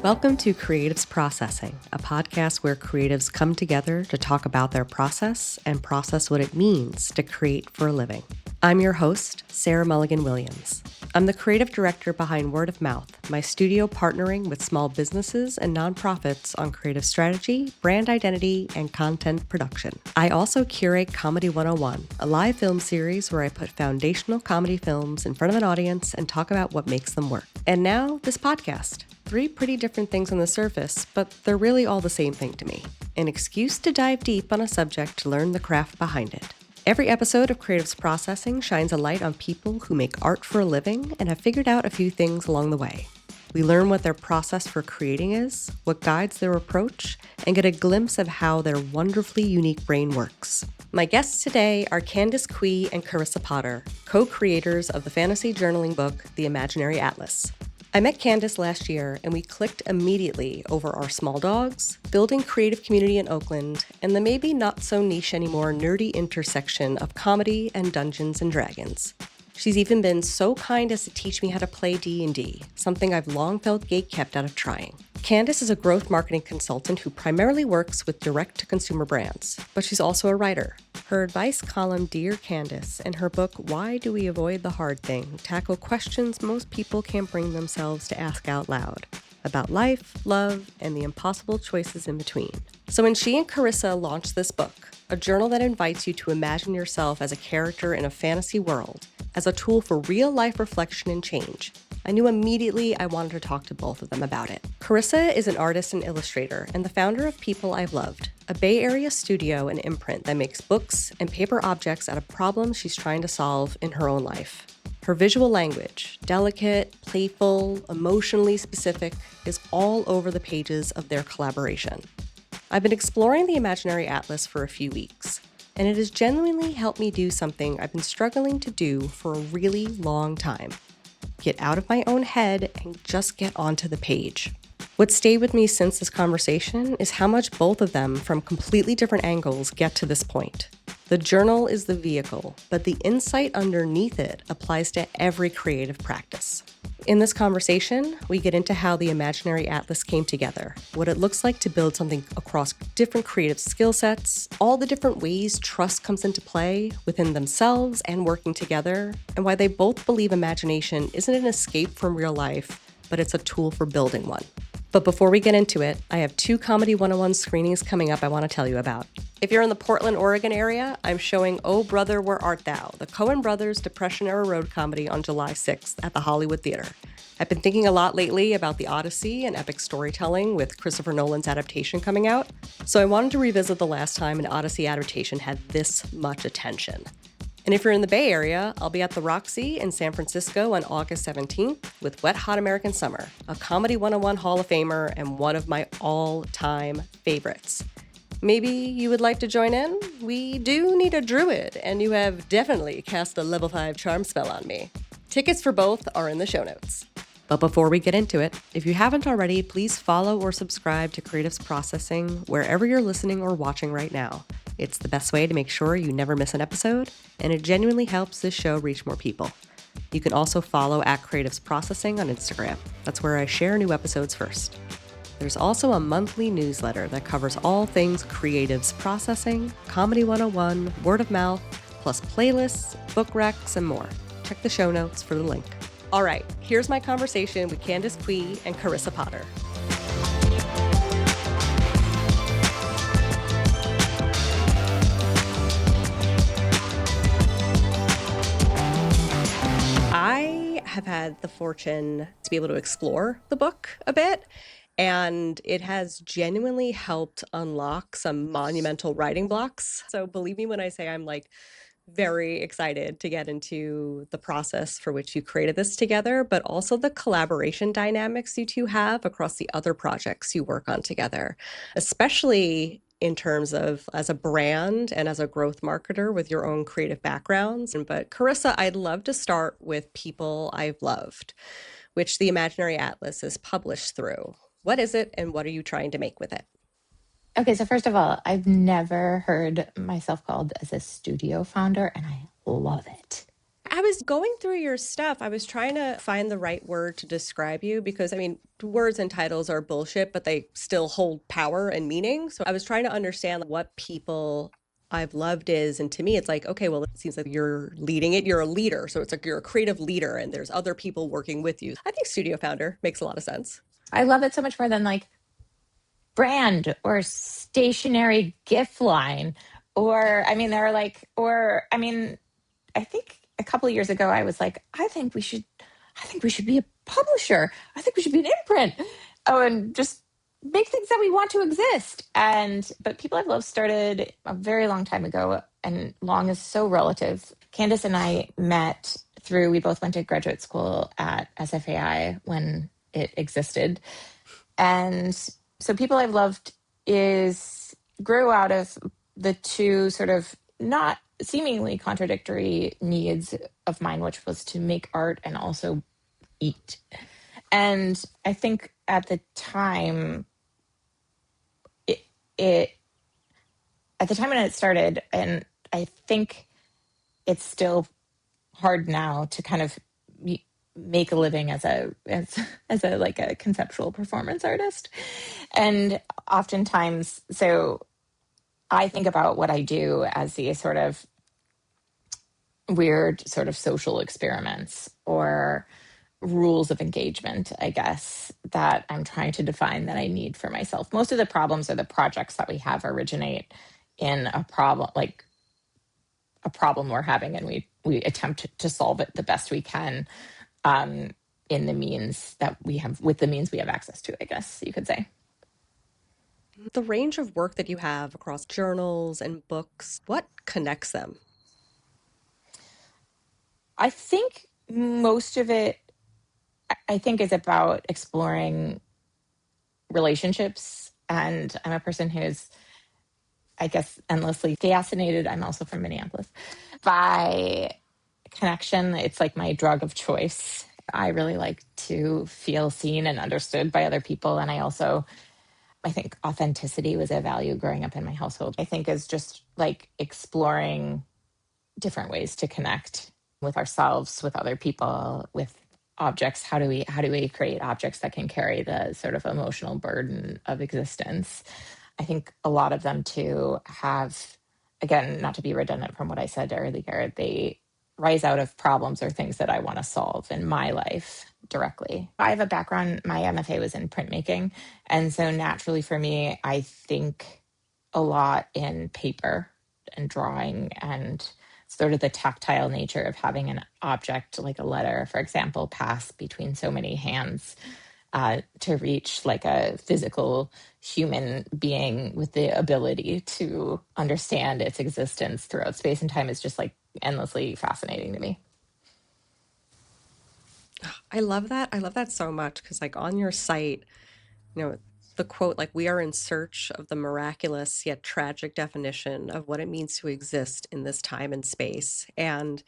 Welcome to Creatives Processing, a podcast where creatives come together to talk about their process and process what it means to create for a living. I'm your host, Sarah Mulligan Williams. I'm the creative director behind Word of Mouth, my studio partnering with small businesses and nonprofits on creative strategy, brand identity, and content production. I also curate Comedy 101, a live film series where I put foundational comedy films in front of an audience and talk about what makes them work. And now, this podcast. 3 pretty different things on the surface, but they're really all the same thing to me. An excuse to dive deep on a subject to learn the craft behind it. Every episode of Creatives Processing shines a light on people who make art for a living and have figured out a few things along the way. We learn what their process for creating is, what guides their approach, and get a glimpse of how their wonderfully unique brain works. My guests today are Candace Cui and Carissa Potter, co-creators of the fantasy journaling book, The Imaginary Atlas. I met Candace last year, and we clicked immediately over our small dogs, building creative community in Oakland, and the maybe not so niche anymore nerdy intersection of comedy and Dungeons and Dragons. She's even been so kind as to teach me how to play D&D, something I've long felt gatekept out of trying. Candace is a growth marketing consultant who primarily works with direct-to-consumer brands, but she's also a writer. Her advice column, Dear Candace, and her book, Why Do We Avoid the Hard Thing, tackle questions most people can't bring themselves to ask out loud about life, love, and the impossible choices in between. So when she and Carissa launched this book, a journal that invites you to imagine yourself as a character in a fantasy world, as a tool for real-life reflection and change, I knew immediately I wanted to talk to both of them about it. Carissa is an artist and illustrator and the founder of People I've Loved, a Bay Area studio and imprint that makes books and paper objects out of problems she's trying to solve in her own life. Her visual language, delicate, playful, emotionally specific, is all over the pages of their collaboration. I've been exploring the Imaginary Atlas for a few weeks, and it has genuinely helped me do something I've been struggling to do for a really long time. Get out of my own head and just get onto the page. What stayed with me since this conversation is how much both of them, from completely different angles, get to this point. The journal is the vehicle, but the insight underneath it applies to every creative practice. In this conversation, we get into how the Imaginary Atlas came together, what it looks like to build something across different creative skill sets, all the different ways trust comes into play within themselves and working together, and why they both believe imagination isn't an escape from real life, but it's a tool for building one. But before we get into it, I have 2 Comedy 101 screenings coming up I want to tell you about. If you're in the Portland, Oregon area, I'm showing Oh Brother, Where Art Thou?, the Coen Brothers Depression-era road comedy on July 6th at the Hollywood Theater. I've been thinking a lot lately about the Odyssey and epic storytelling with Christopher Nolan's adaptation coming out, so I wanted to revisit the last time an Odyssey adaptation had this much attention. And if you're in the Bay Area, I'll be at the Roxy in San Francisco on August 17th with Wet Hot American Summer, a Comedy 101 Hall of Famer and one of my all-time favorites. Maybe you would like to join in? We do need a druid, and you have definitely cast a level 5 charm spell on me. Tickets for both are in the show notes. But before we get into it, if you haven't already, please follow or subscribe to Creatives Processing wherever you're listening or watching right now. It's the best way to make sure you never miss an episode, and it genuinely helps this show reach more people. You can also follow at Creatives Processing on Instagram. That's where I share new episodes first. There's also a monthly newsletter that covers all things Creatives Processing, Comedy 101, Word of Mouth, plus playlists, book recs, and more. Check the show notes for the link. All right, here's my conversation with Candace Cui and Carissa Potter. I have had the fortune to be able to explore the book a bit, and it has genuinely helped unlock some monumental writing blocks. So believe me when I say I'm very excited to get into the process for which you created this together, but also the collaboration dynamics you two have across the other projects you work on together, especially in terms of as a brand and as a growth marketer with your own creative backgrounds. But Carissa, I'd love to start with People I've Loved, which the Imaginary Atlas is published through. What is it and what are you trying to make with it? Okay, so first of all, I've never heard myself called as a studio founder, and I love it. I was going through your stuff. I was trying to find the right word to describe you because, I mean, words and titles are bullshit, but they still hold power and meaning. So I was trying to understand what people I've loved is. And to me, it's like, okay, well, it seems like you're leading it. You're a leader. So it's like you're a creative leader and there's other people working with you. I think studio founder makes a lot of sense. I love it so much more than like brand or stationary gift line. Or, I mean, they're like, or, I mean, I think a couple of years ago, I was like, I think we should be a publisher. I think we should be an imprint. Oh, and just make things that we want to exist. But People I've Loved started a very long time ago, and long is so relative. Candace and I met we both went to graduate school at SFAI when it existed. And so People I've Loved grew out of the two sort of not seemingly contradictory needs of mine, which was to make art and also eat. And I think at the time, it at the time when it started, and I think it's still hard now to kind of make a living as a like a conceptual performance artist. And oftentimes, so I think about what I do as these sort of weird sort of social experiments or rules of engagement, I guess, that I'm trying to define that I need for myself. Most of the problems or the projects that we have originate in a problem, like a problem we're having, and we attempt to solve it the best we can in the means that we have, with the means we have access to, I guess you could say. The range of work that you have across journals and books, what connects them? I think most of it, I think, is about exploring relationships. And I'm a person who's, I guess, endlessly fascinated. I'm also from Minneapolis by connection. It's like my drug of choice. I really like to feel seen and understood by other people. And I think authenticity was a value growing up in my household. I think is just like exploring different ways to connect with ourselves, with other people, with objects. How do we create objects that can carry the sort of emotional burden of existence? I think a lot of them too have, again, not to be redundant from what I said earlier, they rise out of problems or things that I want to solve in my life directly. I have a background, my MFA was in printmaking. And so naturally for me, I think a lot in paper and drawing and sort of the tactile nature of having an object like a letter, for example, pass between so many hands to reach like a physical human being with the ability to understand its existence throughout space and time is just like endlessly fascinating to me. I love that. I love that so much because, like, on your site, the quote, like, we are in search of the miraculous yet tragic definition of what it means to exist in this time and space. And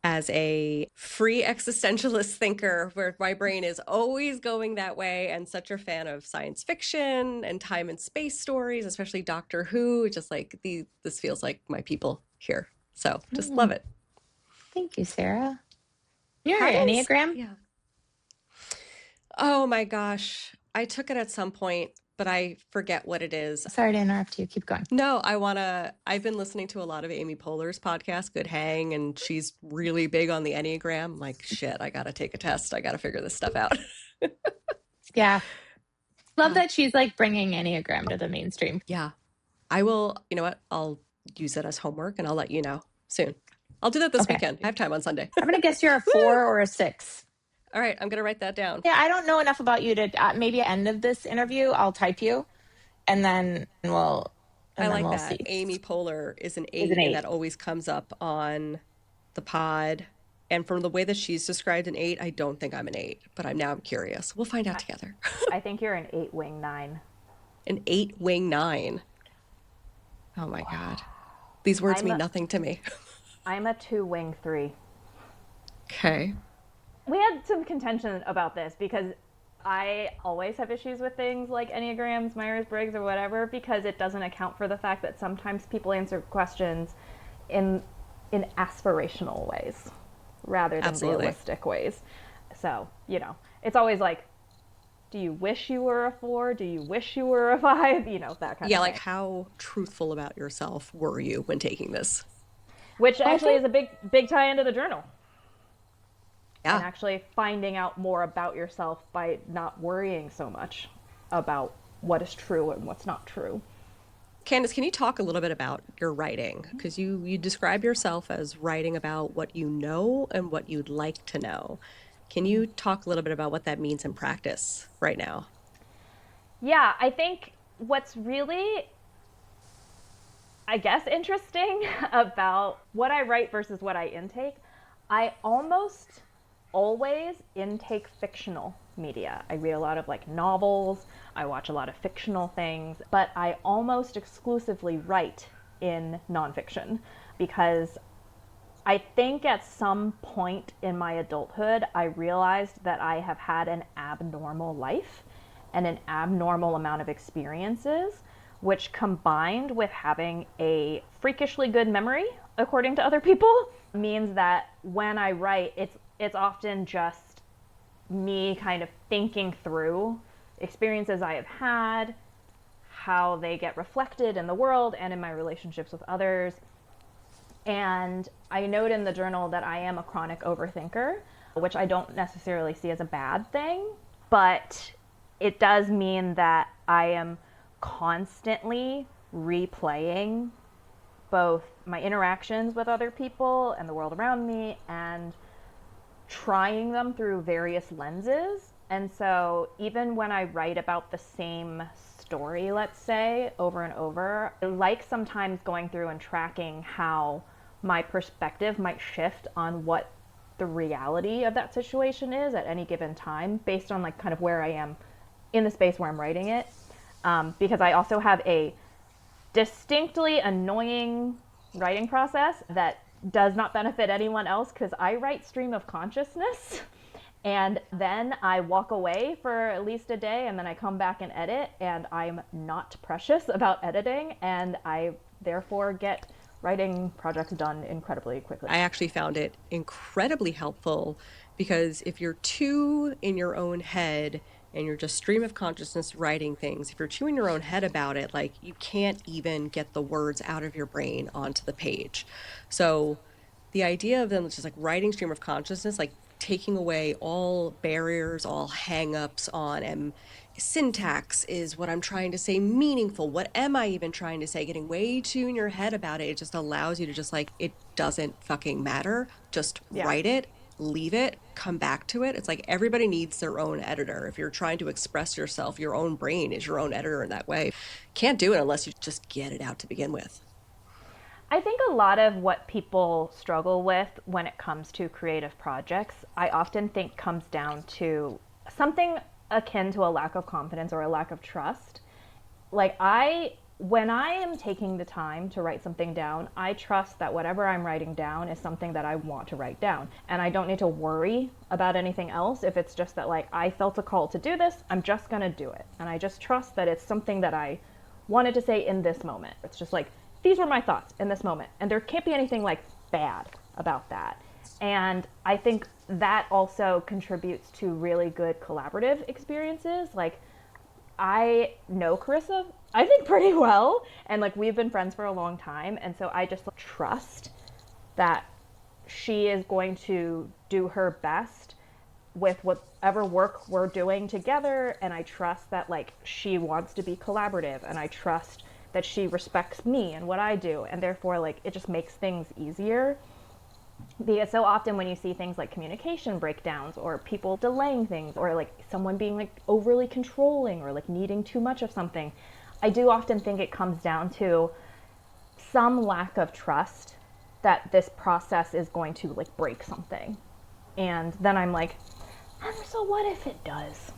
as a free existentialist thinker, where my brain is always going that way, and such a fan of science fiction and time and space stories, especially Doctor Who, just like this feels like my people here. So just love it. Thank you, Sarah. You're How an does, Enneagram? yeah. Oh my gosh. I took it at some point, but I forget what it is. Sorry to interrupt you. Keep going. No, I've been listening to a lot of Amy Poehler's podcast, Good Hang, and she's really big on the Enneagram. I'm like, shit, I got to take a test. I got to figure this stuff out. Yeah. Love that she's like bringing Enneagram to the mainstream. Yeah. I will, you know what? I'll use it as homework and I'll let you know soon. I'll do that this weekend. I have time on Sunday. I'm going to guess you're a 4 or a 6. All right, I'm going to write that down. Yeah, I don't know enough about you to maybe at the end of this interview, I'll type you and then we'll that. see. Amy Poehler is an 8, and that always comes up on the pod. And from the way that she's described an 8, I don't think I'm an 8, but I'm curious. We'll find out together. I think you're an 8 wing 9. An 8 wing 9. Oh my God. These words mean nothing to me. I'm a 2 wing 3. Okay. We had some contention about this because I always have issues with things like Enneagrams, Myers-Briggs, or whatever, because it doesn't account for the fact that sometimes people answer questions in aspirational ways. rather than Absolutely. realistic ways. So, it's always like, do you wish you were a 4? Do you wish you were a 5? That kind Yeah, of like thing. how truthful about yourself were you when taking this? Which Well, I actually is think a big tie into the journal. And Yeah. actually finding out more about yourself by not worrying so much about what is true and what's not true. Candace, can you talk a little bit about your writing? Because you describe yourself as writing about what you know and what you'd like to know. Can you talk a little bit about what that means in practice right now? Yeah, I think what's really, I guess, interesting about what I write versus what I intake, I almost always intake fictional media. I read a lot of like novels, I watch a lot of fictional things, but I almost exclusively write in nonfiction because I think at some point in my adulthood, I realized that I have had an abnormal life and an abnormal amount of experiences, which combined with having a freakishly good memory, according to other people, means that when I write, it's often just me kind of thinking through experiences I have had, how they get reflected in the world and in my relationships with others. And I note in the journal that I am a chronic overthinker, which I don't necessarily see as a bad thing, but it does mean that I am constantly replaying both my interactions with other people and the world around me and trying them through various lenses. And so even when I write about the same story, let's say, over and over, I like sometimes going through and tracking how my perspective might shift on what the reality of that situation is at any given time based on like kind of where I am in the space where I'm writing it. Because I also have a distinctly annoying writing process that does not benefit anyone else because I write stream of consciousness and then I walk away for at least a day and then I come back and edit, and I'm not precious about editing, and I therefore get writing projects done incredibly quickly. I actually found it incredibly helpful because if you're too in your own head and you're just stream of consciousness writing things, if you're too in your own head about it, like you can't even get the words out of your brain onto the page. So the idea of them just like writing stream of consciousness, like taking away all barriers, all hangups on syntax is what I'm trying to say meaningful. What am I even trying to say? Getting way too in your head about it. It just allows you to just like, it doesn't fucking matter. Just Yeah. write it, leave it, come back to it. It's like everybody needs their own editor. If you're trying to express yourself, your own brain is your own editor in that way. Can't do it unless you just get it out to begin with. I think a lot of what people struggle with when it comes to creative projects, I often think comes down to something akin to a lack of confidence or a lack of trust. When I am taking the time to write something down, I trust that whatever I'm writing down is something that I want to write down. And I don't need to worry about anything else. If it's just that like I felt a call to do this, I'm just going to do it. And I just trust that it's something that I wanted to say in this moment. It's just like, these were my thoughts in this moment. And there can't be anything like bad about that. And I think that also contributes to really good collaborative experiences. Like, I know Carissa, I think, pretty well. And like, we've been friends for a long time. And so I just trust that she is going to do her best with whatever work we're doing together. And I trust that like she wants to be collaborative, and I trust that she respects me and what I do, and therefore like it just makes things easier. Because so often when you see things like communication breakdowns or people delaying things or like someone being like overly controlling or like needing too much of something, I do often think it comes down to some lack of trust that this process is going to like break something. And then I'm like, so what if it does?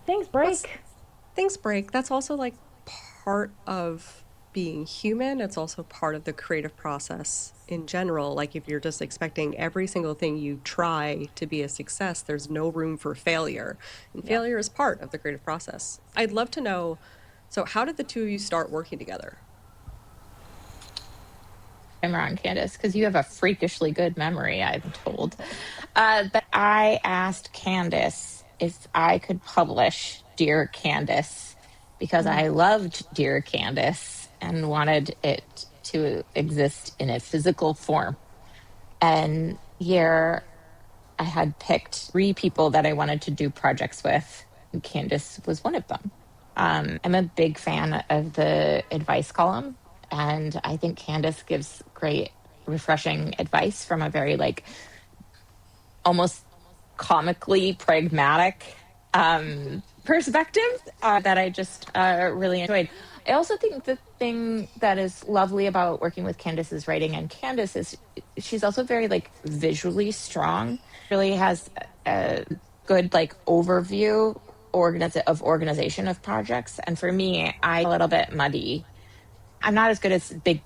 Things break. Things break. That's also like part of being human. It's also part of the creative process in general. Like if you're just expecting every single thing you try to be a success, there's no room for failure. And Yeah. failure is part of the creative process. I'd love to know, so how did the two of you start working together? I'm wrong, Candace, because you have a freakishly good memory, I'm told. But I asked Candace if I could publish Dear Candace because I loved Dear Candace and wanted it to exist in a physical form. And here I had picked 3 people that I wanted to do projects with, and Candace was one of them. I'm a big fan of the advice column, and I think Candace gives great, refreshing advice from a very like almost comically pragmatic perspective that I just really enjoyed. I also think the thing that is lovely about working with Candace's writing, and Candace is she's also very like visually strong, really has a good like overview of organization of projects. And for me, I'm a little bit muddy. I'm not as good as big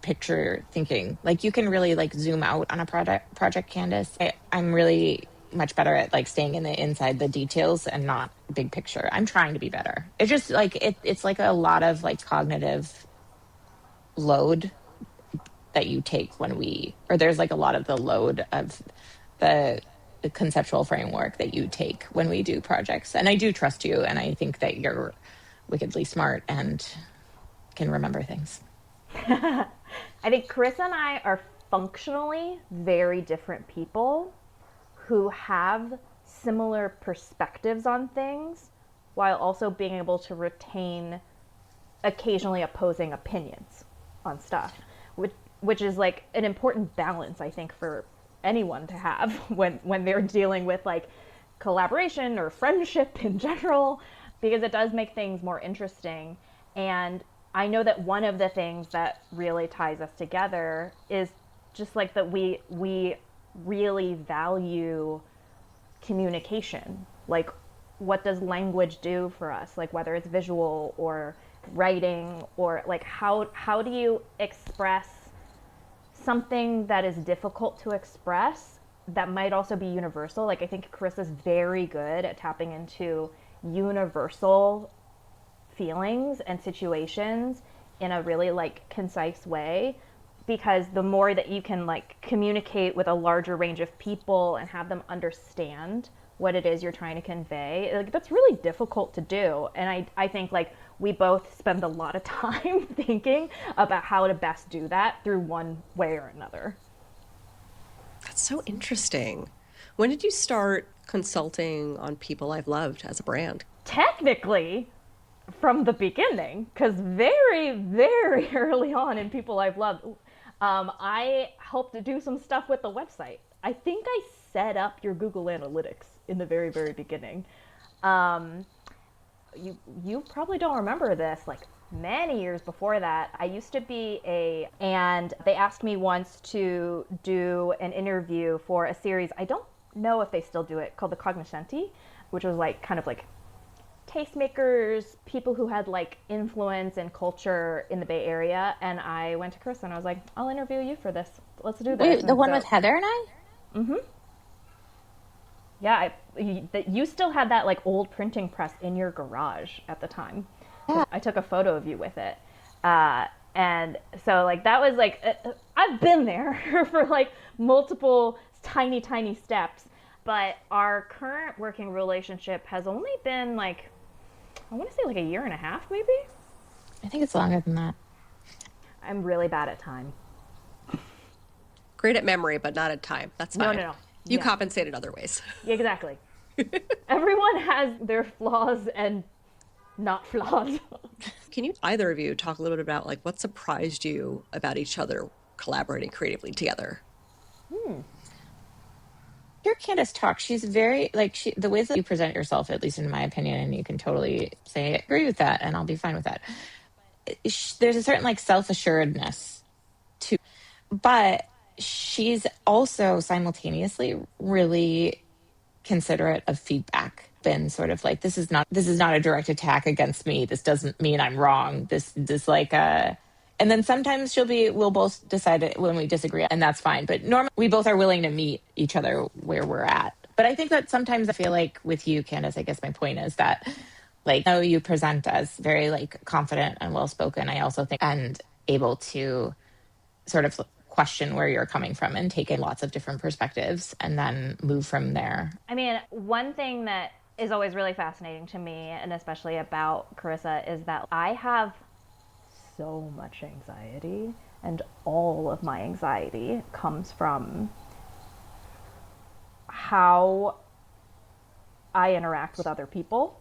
picture thinking. Like you can really like zoom out on a project, Candace. I'm really much better at like staying in the inside the details and not big picture. I'm trying to be better. It's just like it's like a lot of like cognitive load that you take there's like a lot of the load of the conceptual framework that you take when we do projects. And I do trust you, and I think that you're wickedly smart and can remember things. I think Carissa and I are functionally very different people who have similar perspectives on things while also being able to retain occasionally opposing opinions on stuff, which is like an important balance, I think, for anyone to have when they're dealing with like collaboration or friendship in general, because it does make things more interesting. And I know that one of the things that really ties us together is just like that we really value communication. Like, what does language do for us? Like, whether it's visual or writing, or like how do you express something that is difficult to express that might also be universal? Like, I think Carissa's very good at tapping into universal feelings and situations in a really like concise way, because the more that you can like communicate with a larger range of people and have them understand what it is you're trying to convey, like that's really difficult to do. And I think like we both spend a lot of time thinking about how to best do that through one way or another. That's so interesting. When did you start consulting on people I've loved as a brand? Technically, from the beginning, because very, very early on in People I've Loved, I helped to do some stuff with the website. I think I set up your Google Analytics in the very, very beginning. You probably don't remember this. Like many years before that, I used to be and they asked me once to do an interview for a series. I don't know if they still do it, called The Cognoscenti, which was like kind of like tastemakers, people who had like influence and culture in the Bay Area. And I went to Chris and I was like, I'll interview you for this. Let's do this. Wait, the one with Heather and I? Mm-hmm. Yeah, you still had that like old printing press in your garage at the time. Yeah. I took a photo of you with it. And so like that was like, I've been there for like multiple tiny, tiny steps. But our current working relationship has only been like, I want to say like a year and a half, maybe? I think it's longer than that. I'm really bad at time. Great at memory, but not at time. That's fine. No. You compensated other ways. Yeah, exactly. Everyone has their flaws and not flaws. Can you, either of you, talk a little bit about like what surprised you about each other collaborating creatively together? Hear Candace talk. She's very like the ways that you present yourself, at least in my opinion, and you can totally say I agree with that, and I'll be fine with that. There's a certain like self-assuredness to, but she's also simultaneously really considerate of feedback. Been sort of like this is not a direct attack against me. This doesn't mean I'm wrong. This like and then sometimes we'll both decide when we disagree, and that's fine. But normally we both are willing to meet each other where we're at. But I think that sometimes I feel like with you, Candace, I guess my point is that like, though you present as very like confident and well-spoken, I also think and able to sort of question where you're coming from and take in lots of different perspectives and then move from there. I mean, one thing that is always really fascinating to me, and especially about Carissa, is that I have so much anxiety, and all of my anxiety comes from how I interact with other people.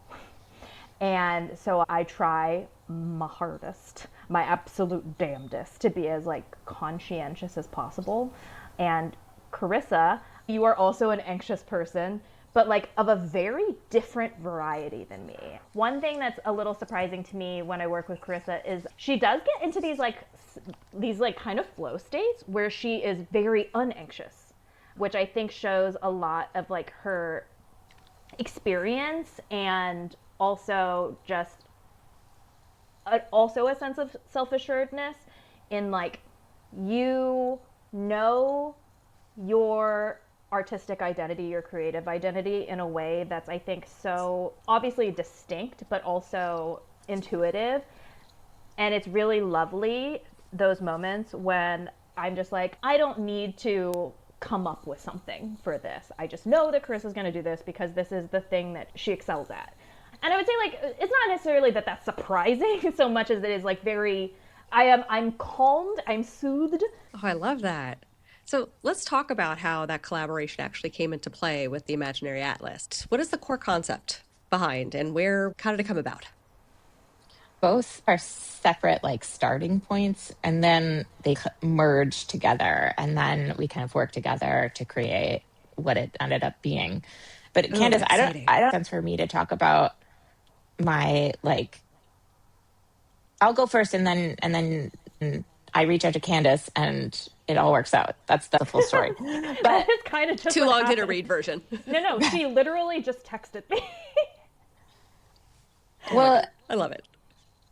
And so I try my hardest, my absolute damnedest, to be as like conscientious as possible. And Carissa, you are also an anxious person, but like of a very different variety than me. One thing that's a little surprising to me when I work with Carissa is she does get into these kind of flow states where she is very unanxious, which I think shows a lot of like her experience and also just also a sense of self-assuredness in like, you know, your artistic identity, your creative identity in a way that's, I think, so obviously distinct, but also intuitive. And it's really lovely, those moments when I'm just like, I don't need to come up with something for this. I just know that Carissa's going to do this because this is the thing that she excels at. And I would say, like, it's not necessarily that that's surprising so much as it is like very, I'm calmed, I'm soothed. Oh, I love that. So let's talk about how that collaboration actually came into play with the Imaginary Atlas. What is the core concept behind, and how did it come about? Both are separate like starting points, and then they merge together, and then we kind of work together to create what it ended up being. But Candace, I don't sense for me to talk about my like, I'll go first and then I reach out to Candace and it all works out. That's the full story. But it's kind of just too long to read version. No, she literally just texted me. Well, I love it.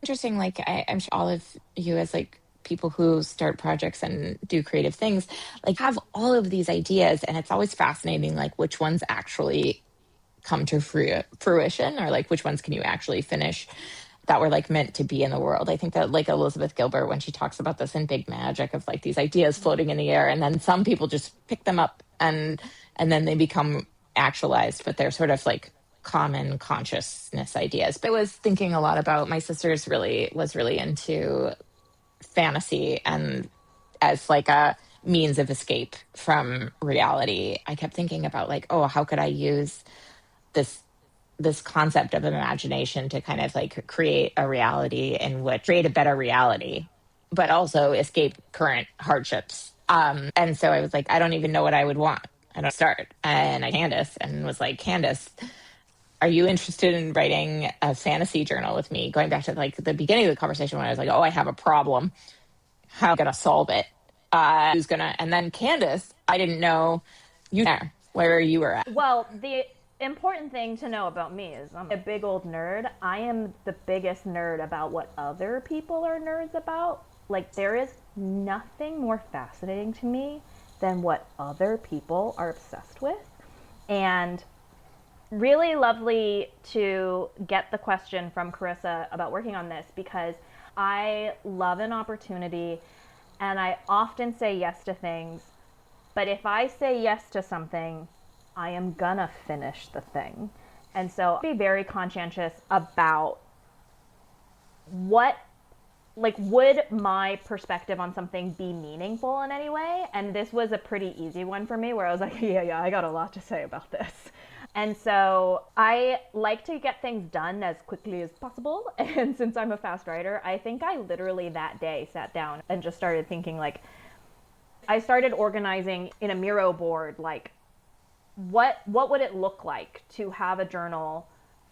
Interesting. Like I'm sure all of you as like people who start projects and do creative things, like have all of these ideas, and it's always fascinating, like which ones actually come to fruition, or like which ones can you actually finish that were like meant to be in the world. I think that like Elizabeth Gilbert, when she talks about this in Big Magic, of like these ideas floating in the air, and then some people just pick them up and then they become actualized, but they're sort of like common consciousness ideas. But I was thinking a lot about, my sister's was really into fantasy and as like a means of escape from reality. I kept thinking about like, oh, how could I use this concept of imagination to kind of like create a reality in which create a better reality, but also escape current hardships. And so I was like, I don't even know what I would want. I don't start. And I Candace and was like, Candace, are you interested in writing a fantasy journal with me? Going back to like the beginning of the conversation when I was like, oh, I have a problem. How am I going to solve it? Who's going to, and then Candace, I didn't know where you were at. Well, the important thing to know about me is I'm a big old nerd. I am the biggest nerd about what other people are nerds about. Like, there is nothing more fascinating to me than what other people are obsessed with. And really lovely to get the question from Carissa about working on this, because I love an opportunity and I often say yes to things. But if I say yes to something, I am gonna finish the thing. And so be very conscientious about would my perspective on something be meaningful in any way? And this was a pretty easy one for me, where I was like, yeah, I got a lot to say about this. And so I like to get things done as quickly as possible. And since I'm a fast writer, I think I literally that day sat down and just started thinking, like, I started organizing in a Miro board, like, what would it look like to have a journal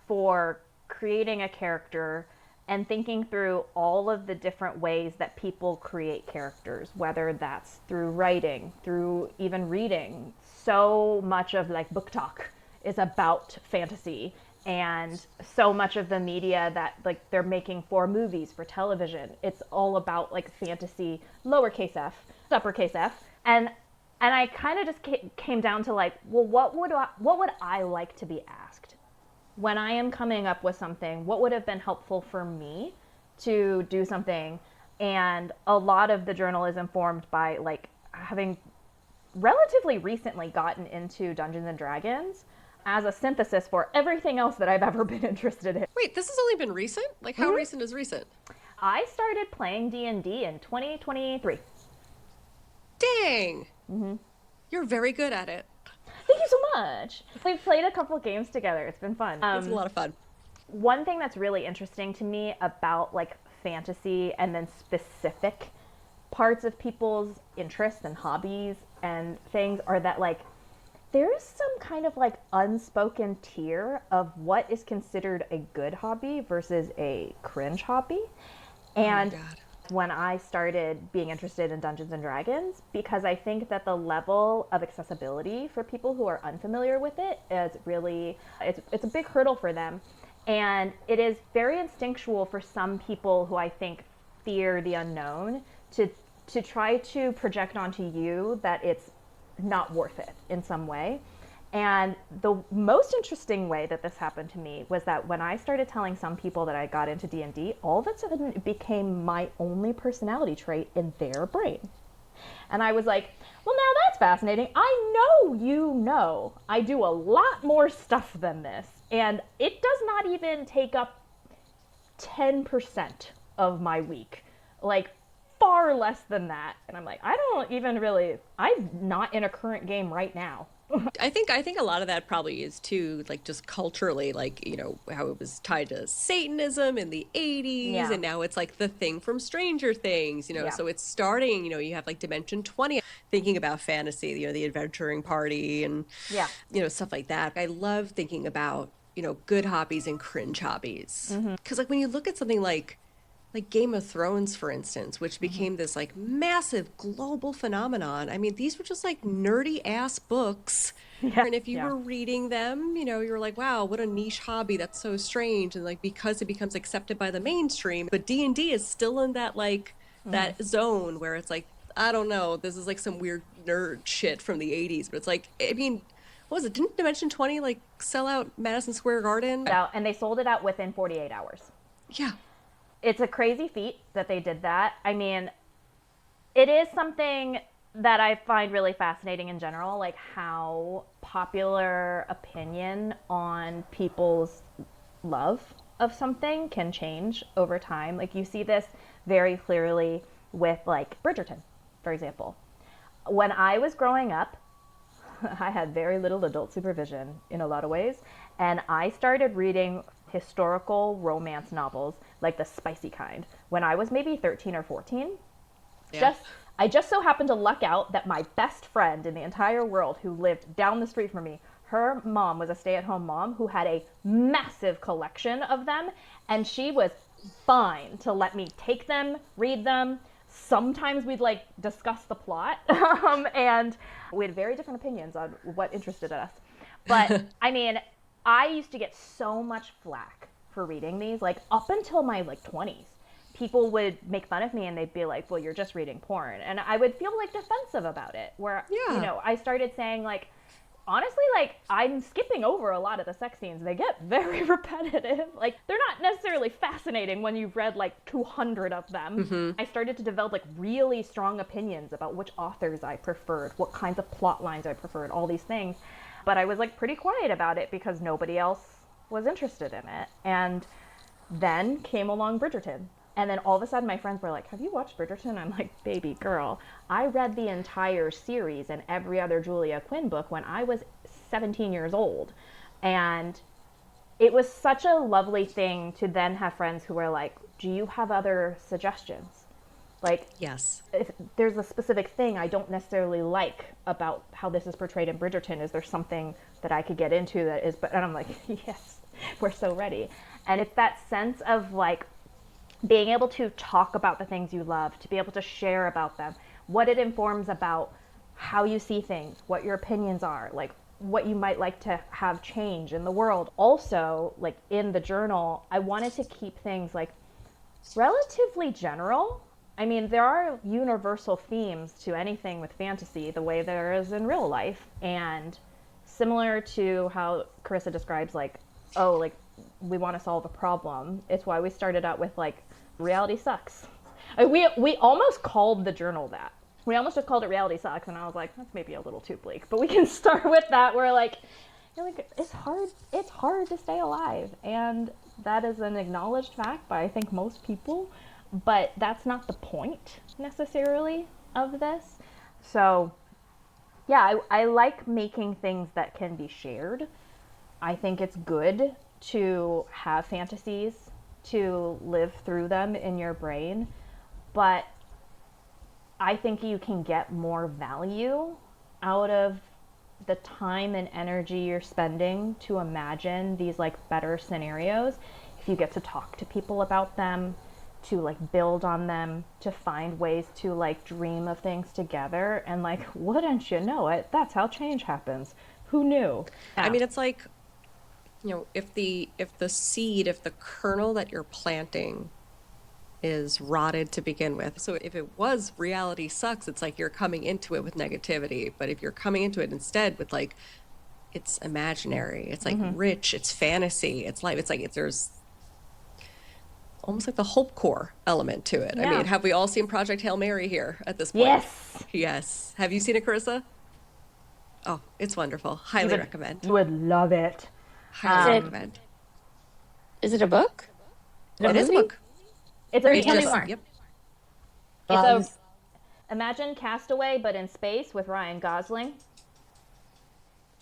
for creating a character, and thinking through all of the different ways that people create characters, whether that's through writing, through even reading. So much of like book talk is about fantasy, and so much of the media that like they're making for movies, for television, it's all about like fantasy, lowercase f, uppercase f. And I kind of just came down to like, well, what would I like to be asked when I am coming up with something? What would have been helpful for me to do something? And a lot of the journal is informed by like having relatively recently gotten into Dungeons and Dragons as a synthesis for everything else that I've ever been interested in. Wait, this has only been recent? Like, how recent is recent? I started playing D&D in 2023. Dang! You're very good at it. Thank you so much. We've played a couple of games together. It's been fun. It's a lot of fun. One thing that's really interesting to me about like fantasy and then specific parts of people's interests and hobbies and things are that like there's some kind of like unspoken tier of what is considered a good hobby versus a cringe hobby. And when I started being interested in Dungeons and Dragons, because I think that the level of accessibility for people who are unfamiliar with it is really, it's a big hurdle for them. And it is very instinctual for some people who I think fear the unknown to try to project onto you that it's not worth it in some way. And the most interesting way that this happened to me was that when I started telling some people that I got into D&D, all of a sudden it became my only personality trait in their brain. And I was like, well, now that's fascinating. I know you know I do a lot more stuff than this. And it does not even take up 10% of my week. Like, far less than that. And I'm like, I'm not in a current game right now. I think a lot of that probably is too, like, just culturally, like, you know, how it was tied to Satanism in the 80s, and now it's like the thing from Stranger Things, you know, so it's starting, you know, you have like Dimension 20, thinking about fantasy, you know, the adventuring party and, you know, stuff like that. I love thinking about, you know, good hobbies and cringe hobbies. Because like when you look at something like Game of Thrones, for instance, which became this like massive global phenomenon. I mean, these were just like nerdy ass books. And if you were reading them, you know, you're like, wow, what a niche hobby. That's so strange. And like, because it becomes accepted by the mainstream, but D&D is still in that like that zone where it's like, I don't know, this is like some weird nerd shit from the 80s. But it's like, I mean, what was it? Didn't Dimension 20 like sell out Madison Square Garden? And they sold it out within 48 hours. Yeah. It's a crazy feat that they did that. I mean, it is something that I find really fascinating in general, like how popular opinion on people's love of something can change over time. Like you see this very clearly with like Bridgerton, for example. When I was growing up, I had very little adult supervision in a lot of ways, and I started reading historical romance novels, like the spicy kind, when I was maybe 13 or 14. I just so happened to luck out that my best friend in the entire world who lived down the street from me, her mom was a stay-at-home mom who had a massive collection of them, and she was fine to let me take them, read them. Sometimes we'd like discuss the plot, and we had very different opinions on what interested us. But I mean, I used to get so much flack for reading these, like up until my like 20s. People would make fun of me and they'd be like, well, you're just reading porn. And I would feel like defensive about it, where, you know, I started saying like, honestly, like I'm skipping over a lot of the sex scenes. They get very repetitive. Like they're not necessarily fascinating when you've read like 200 of them. I started to develop like really strong opinions about which authors I preferred, what kinds of plot lines I preferred, all these things. But I was like pretty quiet about it because nobody else was interested in it. And then came along Bridgerton. And then all of a sudden my friends were like, have you watched Bridgerton? I'm like, baby girl, I read the entire series and every other Julia Quinn book when I was 17 years old. And it was such a lovely thing to then have friends who were like, do you have other suggestions? Like, yes, if there's a specific thing I don't necessarily like about how this is portrayed in Bridgerton. Is there something that I could get into that is, and I'm like, yes, we're so ready. And it's that sense of like being able to talk about the things you love, to be able to share about them, what it informs about how you see things, what your opinions are, like what you might like to have change in the world. Also, like in the journal, I wanted to keep things like relatively general. I mean, there are universal themes to anything with fantasy, the way there is in real life. And similar to how Carissa describes, like, oh, like, we want to solve a problem. It's why we started out with, like, reality sucks. We almost called the journal that. We almost just called it Reality Sucks, and I was like, that's maybe a little too bleak. But we can start with that. We're like, it's hard. It's hard to stay alive, and that is an acknowledged fact by I think most people. But that's not the point necessarily of this. So, yeah, I like making things that can be shared. I think it's good to have fantasies, to live through them in your brain, but I think you can get more value out of the time and energy you're spending to imagine these like better scenarios if you get to talk to people about them, to like build on them, to find ways to like dream of things together, and like wouldn't you know it, that's how change happens. Who knew? I mean, it's like, if the seed, if the kernel that you're planting is rotted to begin with. So if it was Reality Sucks, it's like you're coming into it with negativity. But if you're coming into it instead with like, it's imaginary, it's like rich, it's fantasy, it's life, there's almost like the hope core element to it. Yeah. I mean, have we all seen Project Hail Mary here at this point? Yes. Yes. Have you seen it, Carissa? Oh, it's wonderful. Highly recommend. Would love it. Highly recommend. Is it a book? It is a book. It's a Tell me more. Yep. It's imagine Castaway, but in space with Ryan Gosling.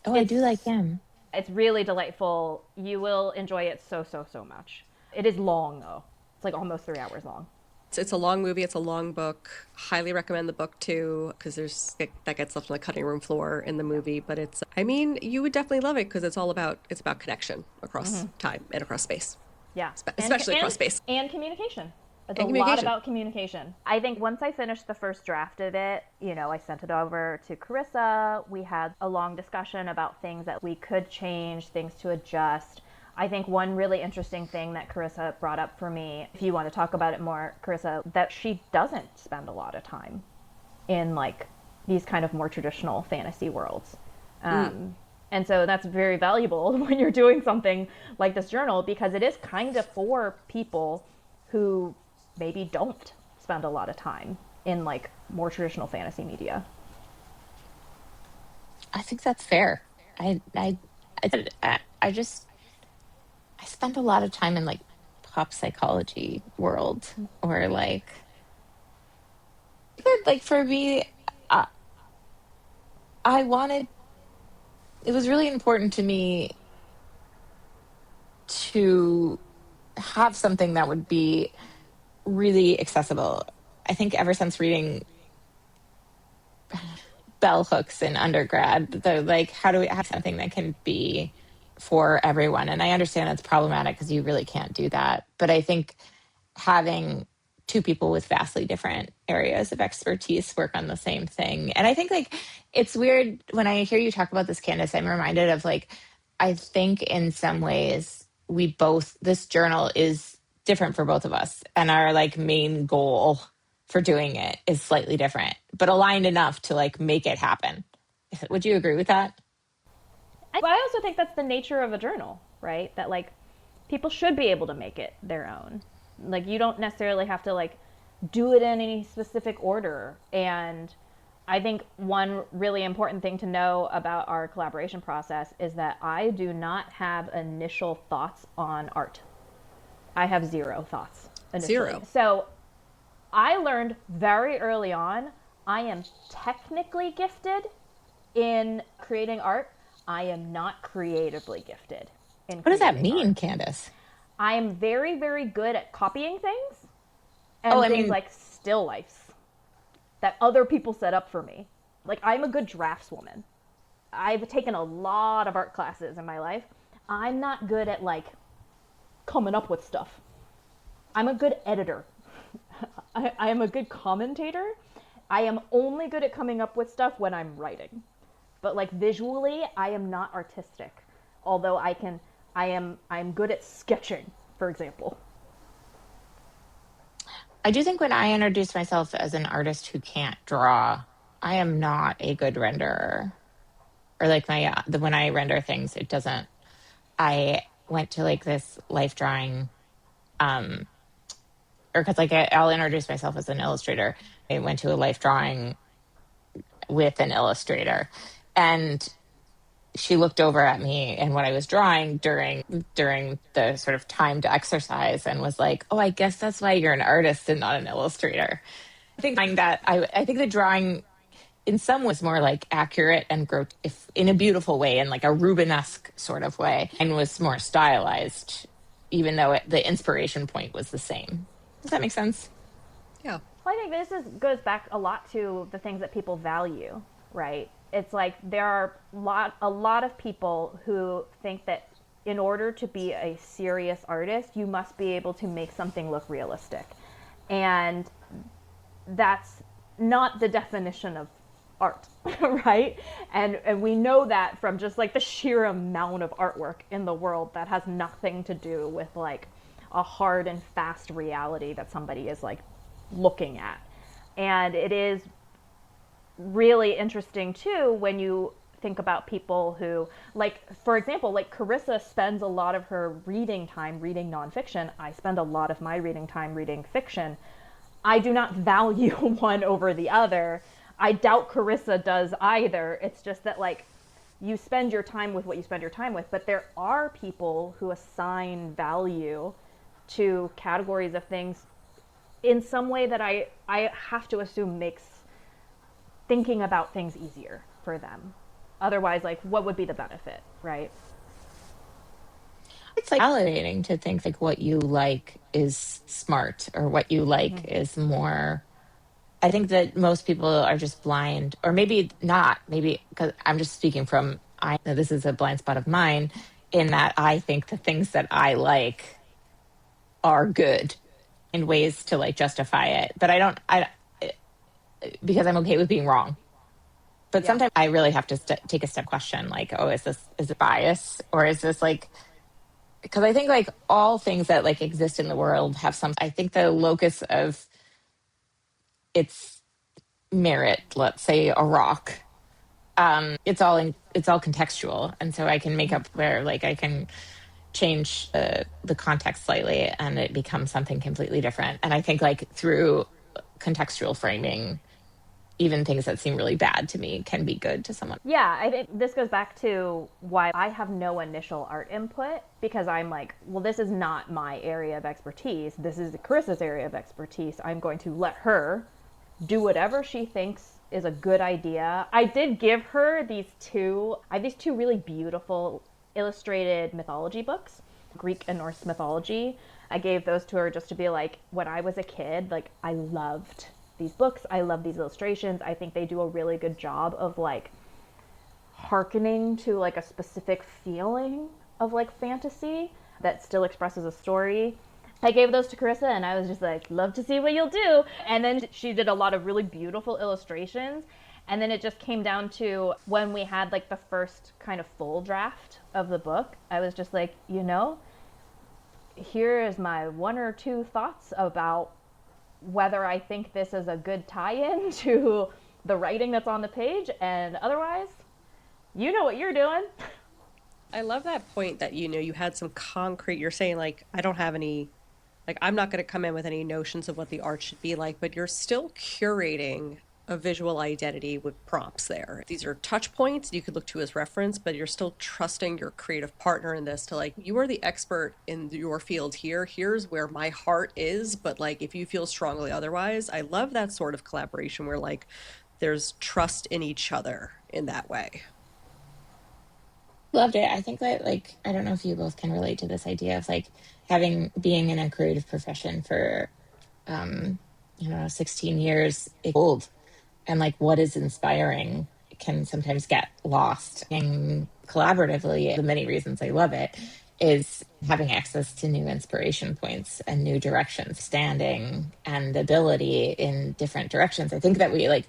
Oh, I do like him. It's really delightful. You will enjoy it so much. It is long though. It's like almost 3 hours long. It's a long movie. It's a long book. Highly recommend the book too, because that gets left on the cutting room floor in the movie. But you would definitely love it because it's about connection across time and across space. Yeah. Especially across space. And communication. It's a lot about communication. I think once I finished the first draft of it, I sent it over to Carissa. We had a long discussion about things that we could change, things to adjust. I think one really interesting thing that Carissa brought up for me, if you want to talk about it more, Carissa, that she doesn't spend a lot of time in like these kind of more traditional fantasy worlds. And so that's very valuable when you're doing something like this journal, because it is kind of for people who maybe don't spend a lot of time in like more traditional fantasy media. I think that's fair. I spent a lot of time in like pop psychology world, or like for me, it was really important to me to have something that would be really accessible. I think ever since reading bell hooks in undergrad, they're like, how do we have something that can be for everyone? And I understand it's problematic because you really can't do that. But I think having two people with vastly different areas of expertise work on the same thing. And I think like it's weird when I hear you talk about this, Candace, I'm reminded of like, I think in some ways this journal is different for both of us, and our like main goal for doing it is slightly different, but aligned enough to like make it happen. Would you agree with that? I also think that's the nature of a journal, right? That like people should be able to make it their own. Like you don't necessarily have to like do it in any specific order. And I think one really important thing to know about our collaboration process is that I do not have initial thoughts on art. I have zero thoughts initially. Zero. So I learned very early on, I am technically gifted in creating art. I am not creatively gifted in creating art. What does that mean, Candace? I am very, very good at copying things and things like still lifes that other people set up for me. Like I'm a good draftswoman. I've taken a lot of art classes in my life. I'm not good at like coming up with stuff. I'm a good editor. I am a good commentator. I am only good at coming up with stuff when I'm writing. But like visually, I am not artistic. Although I'm good at sketching, for example. I do think when I introduce myself as an artist who can't draw, I am not a good renderer. Or like when I render things, it doesn't. I went to like this life drawing, or because like I'll introduce myself as an illustrator. I went to a life drawing with an illustrator. And she looked over at me and what I was drawing during the sort of timed exercise and was like, "Oh, I guess that's why you're an artist and not an illustrator." I think the drawing in some was more like accurate and if in a beautiful way, in like a Rubenesque sort of way, and was more stylized, even though the inspiration point was the same. Does that make sense? Yeah. Well, I think goes back a lot to the things that people value, right? It's like there are a lot of people who think that in order to be a serious artist, you must be able to make something look realistic. And that's not the definition of art, right? And we know that from just like the sheer amount of artwork in the world that has nothing to do with like a hard and fast reality that somebody is like looking at. And it is really interesting too when you think about people who, like, for example, like Carissa spends a lot of her reading time reading nonfiction. I spend a lot of my reading time reading fiction. I do not value one over the other. I doubt Carissa does either. It's just that, like, you spend your time with what you spend your time with, but there are people who assign value to categories of things in some way that I have to assume makes thinking about things easier for them. Otherwise, like, what would be the benefit, right? It's like validating to think like what you like is smart or what you like is more. I think that most people are just blind, or maybe not, maybe because I'm just speaking from, this is a blind spot of mine, in that I think the things that I like are good in ways to like justify it. But because I'm okay with being wrong. But sometimes I really have to take a step question, like, oh, is it bias, or is this like, because I think like all things that like exist in the world have I think the locus of its merit, let's say a rock, it's all contextual. And so I can make up where like I can change the context slightly and it becomes something completely different. And I think like through contextual framing, even things that seem really bad to me can be good to someone. Yeah, I think this goes back to why I have no initial art input, because I'm like, well, this is not my area of expertise. This is Carissa's area of expertise. I'm going to let her do whatever she thinks is a good idea. I did give her these two really beautiful illustrated mythology books, Greek and Norse mythology. I gave those to her just to be like, when I was a kid, like, I loved these books. I love these illustrations. I think they do a really good job of like hearkening to like a specific feeling of like fantasy that still expresses a story. I gave those to Carissa and I was just like, love to see what you'll do. And then she did a lot of really beautiful illustrations. And then it just came down to when we had like the first kind of full draft of the book, I was just like, here is my one or two thoughts about whether I think this is a good tie-in to the writing that's on the page, and otherwise, you know what you're doing. I love that point that, you had some concrete, you're saying like, I don't have any, like, I'm not going to come in with any notions of what the art should be like, but you're still curating a visual identity with prompts there. These are touch points you could look to as reference, but you're still trusting your creative partner in this to like, you are the expert in your field here. Here's where my heart is. But like, if you feel strongly otherwise, I love that sort of collaboration where like there's trust in each other in that way. Loved it. I think that like, I don't know if you both can relate to this idea of like being in a creative profession for, 16 years, it's old. And like what is inspiring can sometimes get lost. And collaboratively, the many reasons I love it is having access to new inspiration points and new directions, standing and ability in different directions. I think that we like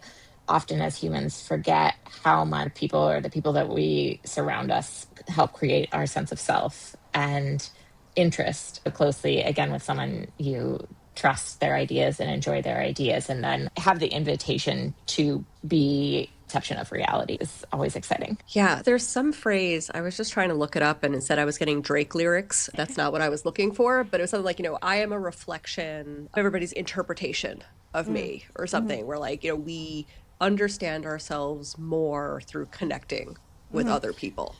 often as humans forget how much people or the people that we surround us help create our sense of self and interest closely, again, with someone you trust their ideas and enjoy their ideas, and then have the invitation to be perception of reality is always exciting. Yeah, there's some phrase, I was just trying to look it up and it said I was getting Drake lyrics. That's not what I was looking for, but it was something like, I am a reflection of everybody's interpretation of me or something where like, we understand ourselves more through connecting with other people.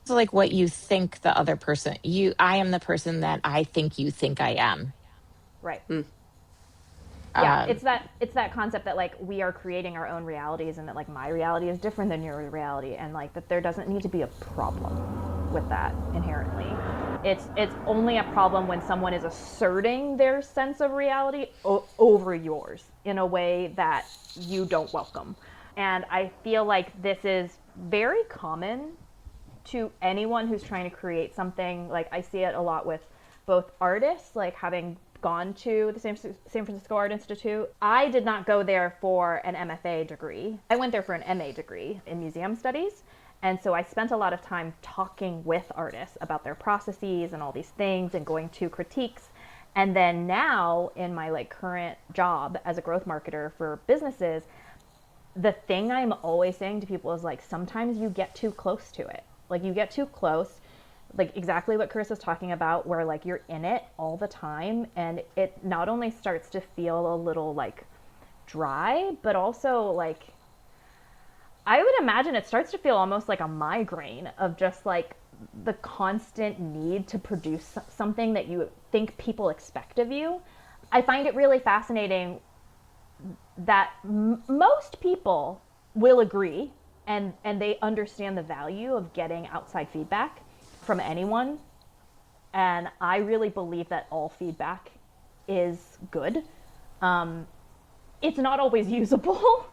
So like what you think the other person, I am the person that I think you think I am. Right. Mm. Yeah, Um, it's that concept that like we are creating our own realities, and that like my reality is different than your reality, and like that there doesn't need to be a problem with that inherently. It's only a problem when someone is asserting their sense of reality over yours in a way that you don't welcome. And I feel like this is very common to anyone who's trying to create something. Like I see it a lot with both artists, like having gone to the San Francisco Art Institute. I did not go there for an MFA degree. I went there for an MA degree in museum studies. And so I spent a lot of time talking with artists about their processes and all these things and going to critiques. And then now in my like current job as a growth marketer for businesses, the thing I'm always saying to people is like, sometimes you get too close to it. Like you get too close, like exactly what Carissa's talking about, where like you're in it all the time, and it not only starts to feel a little like dry, but also like I would imagine it starts to feel almost like a migraine of just like the constant need to produce something that you think people expect of you. I find it really fascinating that most people will agree, and they understand the value of getting outside feedback from anyone. And I really believe that all feedback is good. It's not always usable,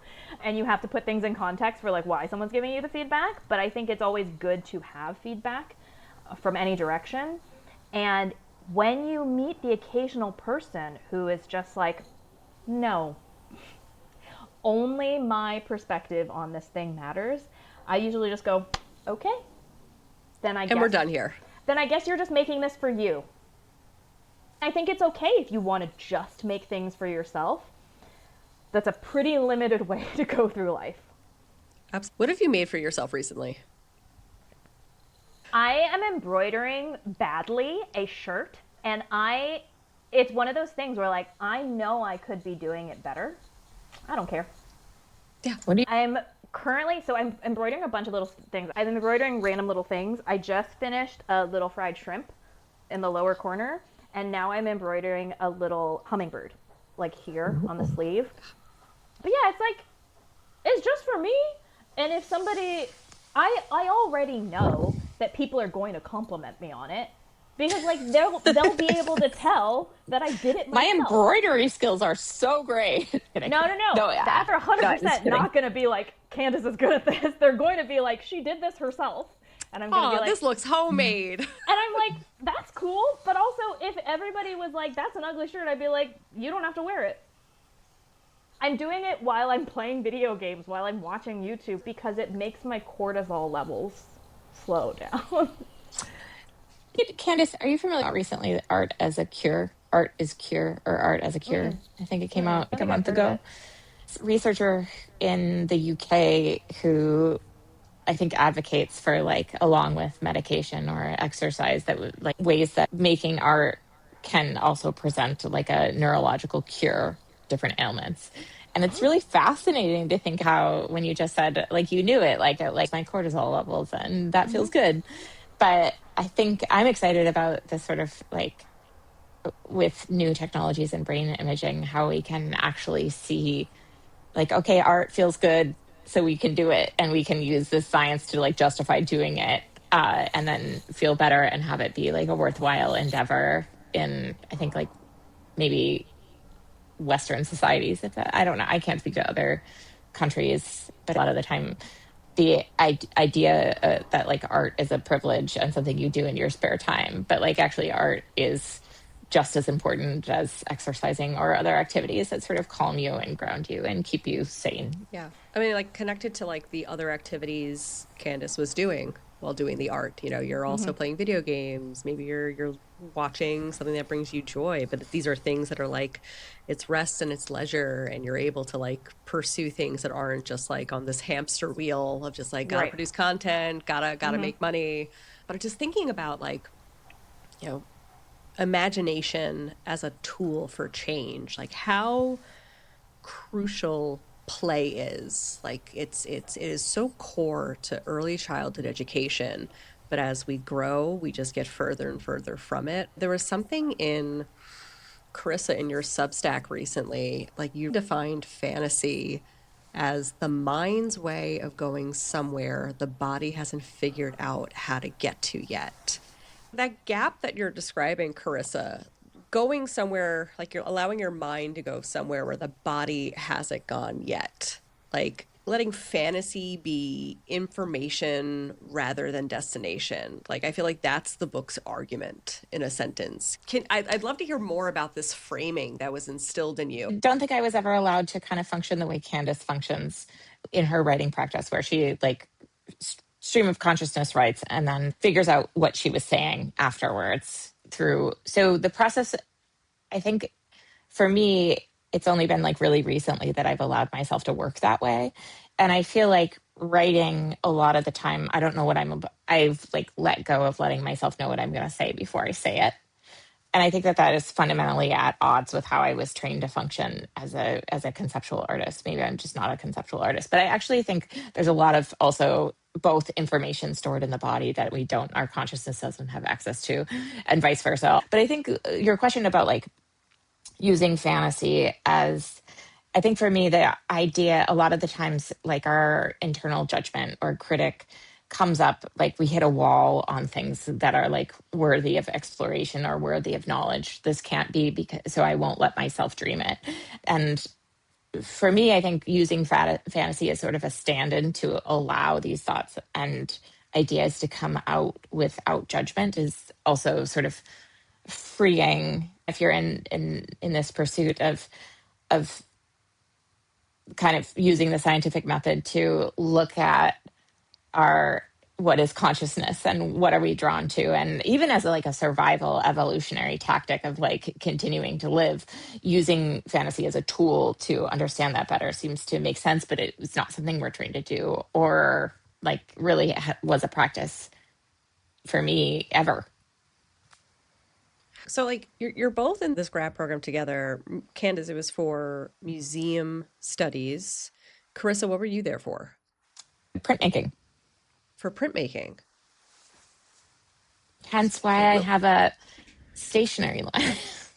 and you have to put things in context for like why someone's giving you the feedback. But I think it's always good to have feedback from any direction. And when you meet the occasional person who is just like, no, only my perspective on this thing matters, I usually just go, okay, then I guess. And we're done here. Then I guess you're just making this for you. I think it's okay if you want to just make things for yourself. That's a pretty limited way to go through life. What have you made for yourself recently? I am embroidering badly a shirt, and it's one of those things where like I know I could be doing it better. I don't care. Yeah. what do you, I'm I'm embroidering a bunch of little things. I'm embroidering random little things. I just finished a little fried shrimp in the lower corner, and now I'm embroidering a little hummingbird, like here on the sleeve. But yeah, it's like, it's just for me. And if somebody, I already know that people are going to compliment me on it, because like they'll be able to tell that I did it my myself. embroidery skills are so great. No. That's 100% not going to be like, Candace is good at this. They're going to be like, she did this herself. And I'm going to be like, this looks homemade. And I'm like, that's cool. But also, if everybody was like, that's an ugly shirt, I'd be like, you don't have to wear it. I'm doing it while I'm playing video games, while I'm watching YouTube, because it makes my cortisol levels slow down. Candace, are you familiar with recently Art as a Cure? Art is Cure, or Art as a Cure. I think it came out like a month ago. Researcher in the UK who I think advocates for like along with medication or exercise that would like ways that making art can also present like a neurological cure different ailments. And it's really fascinating to think how when you just said like you knew it like my cortisol levels and that feels good. But I think I'm excited about this sort of like with new technologies and brain imaging, how we can actually see like, okay, art feels good, so we can do it, and we can use this science to like justify doing it, and then feel better and have it be like a worthwhile endeavor in, I think, like maybe Western societies. If that, I don't know, I can't speak to other countries, but a lot of the time, the idea that like art is a privilege and something you do in your spare time, but like actually art is just as important as exercising or other activities that sort of calm you and ground you and keep you sane. Yeah. I mean, like connected to like the other activities Candace was doing while doing the art. You know, you're also playing video games. Maybe you're watching something that brings you joy, but these are things that are like it's rest and it's leisure, and you're able to like pursue things that aren't just like on this hamster wheel of just like gotta produce content, gotta make money. But just thinking about like, you know, imagination as a tool for change, like how crucial play is. Like it is so core to early childhood education, but as we grow, we just get further and further from it. There was something in Carissa in your Substack recently, like you defined fantasy as the mind's way of going somewhere the body hasn't figured out how to get to yet. That gap that you're describing, Carissa, going somewhere, like you're allowing your mind to go somewhere where the body hasn't gone yet, like letting fantasy be information rather than destination. Like I feel like that's the book's argument in a sentence. I'd love to hear more about this framing that was instilled in you. Don't think I was ever allowed to kind of function the way Candace functions in her writing practice, where she like stream of consciousness writes and then figures out what she was saying afterwards through. So the process, I think for me, it's only been like really recently that I've allowed myself to work that way. And I feel like writing a lot of the time, I don't know what I've like let go of letting myself know what I'm going to say before I say it. And I think that that is fundamentally at odds with how I was trained to function as a conceptual artist. Maybe I'm just not a conceptual artist, but I actually think there's a lot of also both information stored in the body that our consciousness doesn't have access to, and vice versa. But I think your question about like using fantasy as, I think for me, the idea a lot of the times, like our internal judgment or critic comes up, like we hit a wall on things that are like worthy of exploration or worthy of knowledge. This can't be, because so I won't let myself dream it. And for me, I think using fantasy as sort of a stand-in to allow these thoughts and ideas to come out without judgment is also sort of freeing if you're in this pursuit of kind of using the scientific method to look at our what is consciousness and what are we drawn to, and even as like a survival evolutionary tactic of like continuing to live, using fantasy as a tool to understand that better seems to make sense, but it's not something we're trained to do or like really was a practice for me ever. So like you're both in this grad program together. Candace, it was for museum studies. Carissa, what were you there for? Printmaking. For printmaking. Hence why I Well, have a stationery line.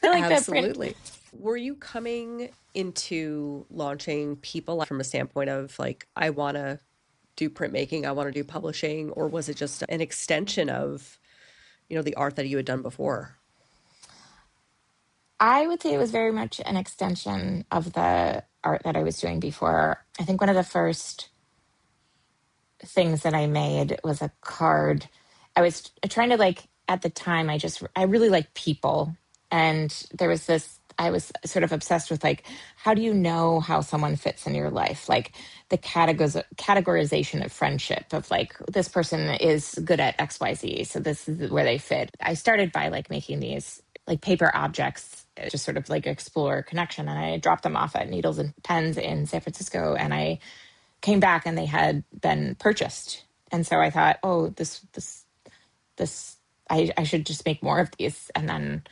I like that print. absolutely. Were you coming into launching people from a standpoint of like, I want to do printmaking, I want to do publishing, or was it just an extension of, the art that you had done before? I would say it was very much an extension of the art that I was doing before. I think one of the first things that I made was a card. I was trying to like, at the time, I really like people. And there was this, I was sort of obsessed with like, how do you know how someone fits in your life? Like the categorization of friendship of like, this person is good at XYZ, so this is where they fit. I started by like making these like paper objects, just sort of like explore connection. And I dropped them off at Needles and Pens in San Francisco. And I came back and they had been purchased. And so I thought, oh, I should just make more of these and then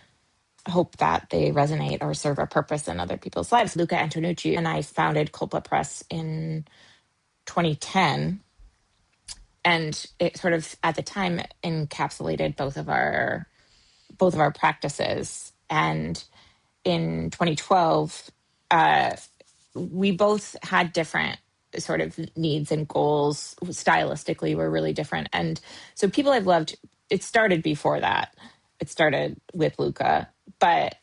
hope that they resonate or serve a purpose in other people's lives. Luca Antonucci and I founded Culpa Press in 2010. And it sort of at the time encapsulated both of our practices. And in 2012, we both had different sort of needs and goals. Stylistically, were really different. And so people I've loved, it started before that. It started with Luca, but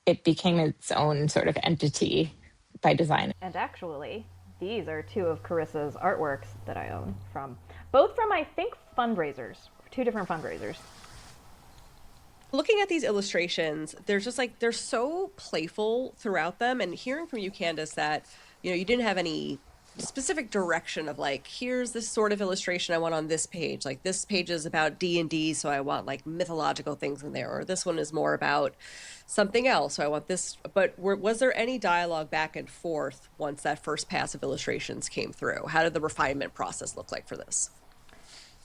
it became its own sort of entity by design. And actually, these are two of Carissa's artworks that I own both from I think fundraisers, two different fundraisers. Looking at these illustrations, there's just like they're so playful throughout them, and hearing from you, Candace, that you didn't have any specific direction of like, here's this sort of illustration I want on this page. Like this page is about D&D, so I want like mythological things in there, or this one is more about something else, so I want this. But was there any dialogue back and forth once that first pass of illustrations came through? How did the refinement process look like for this?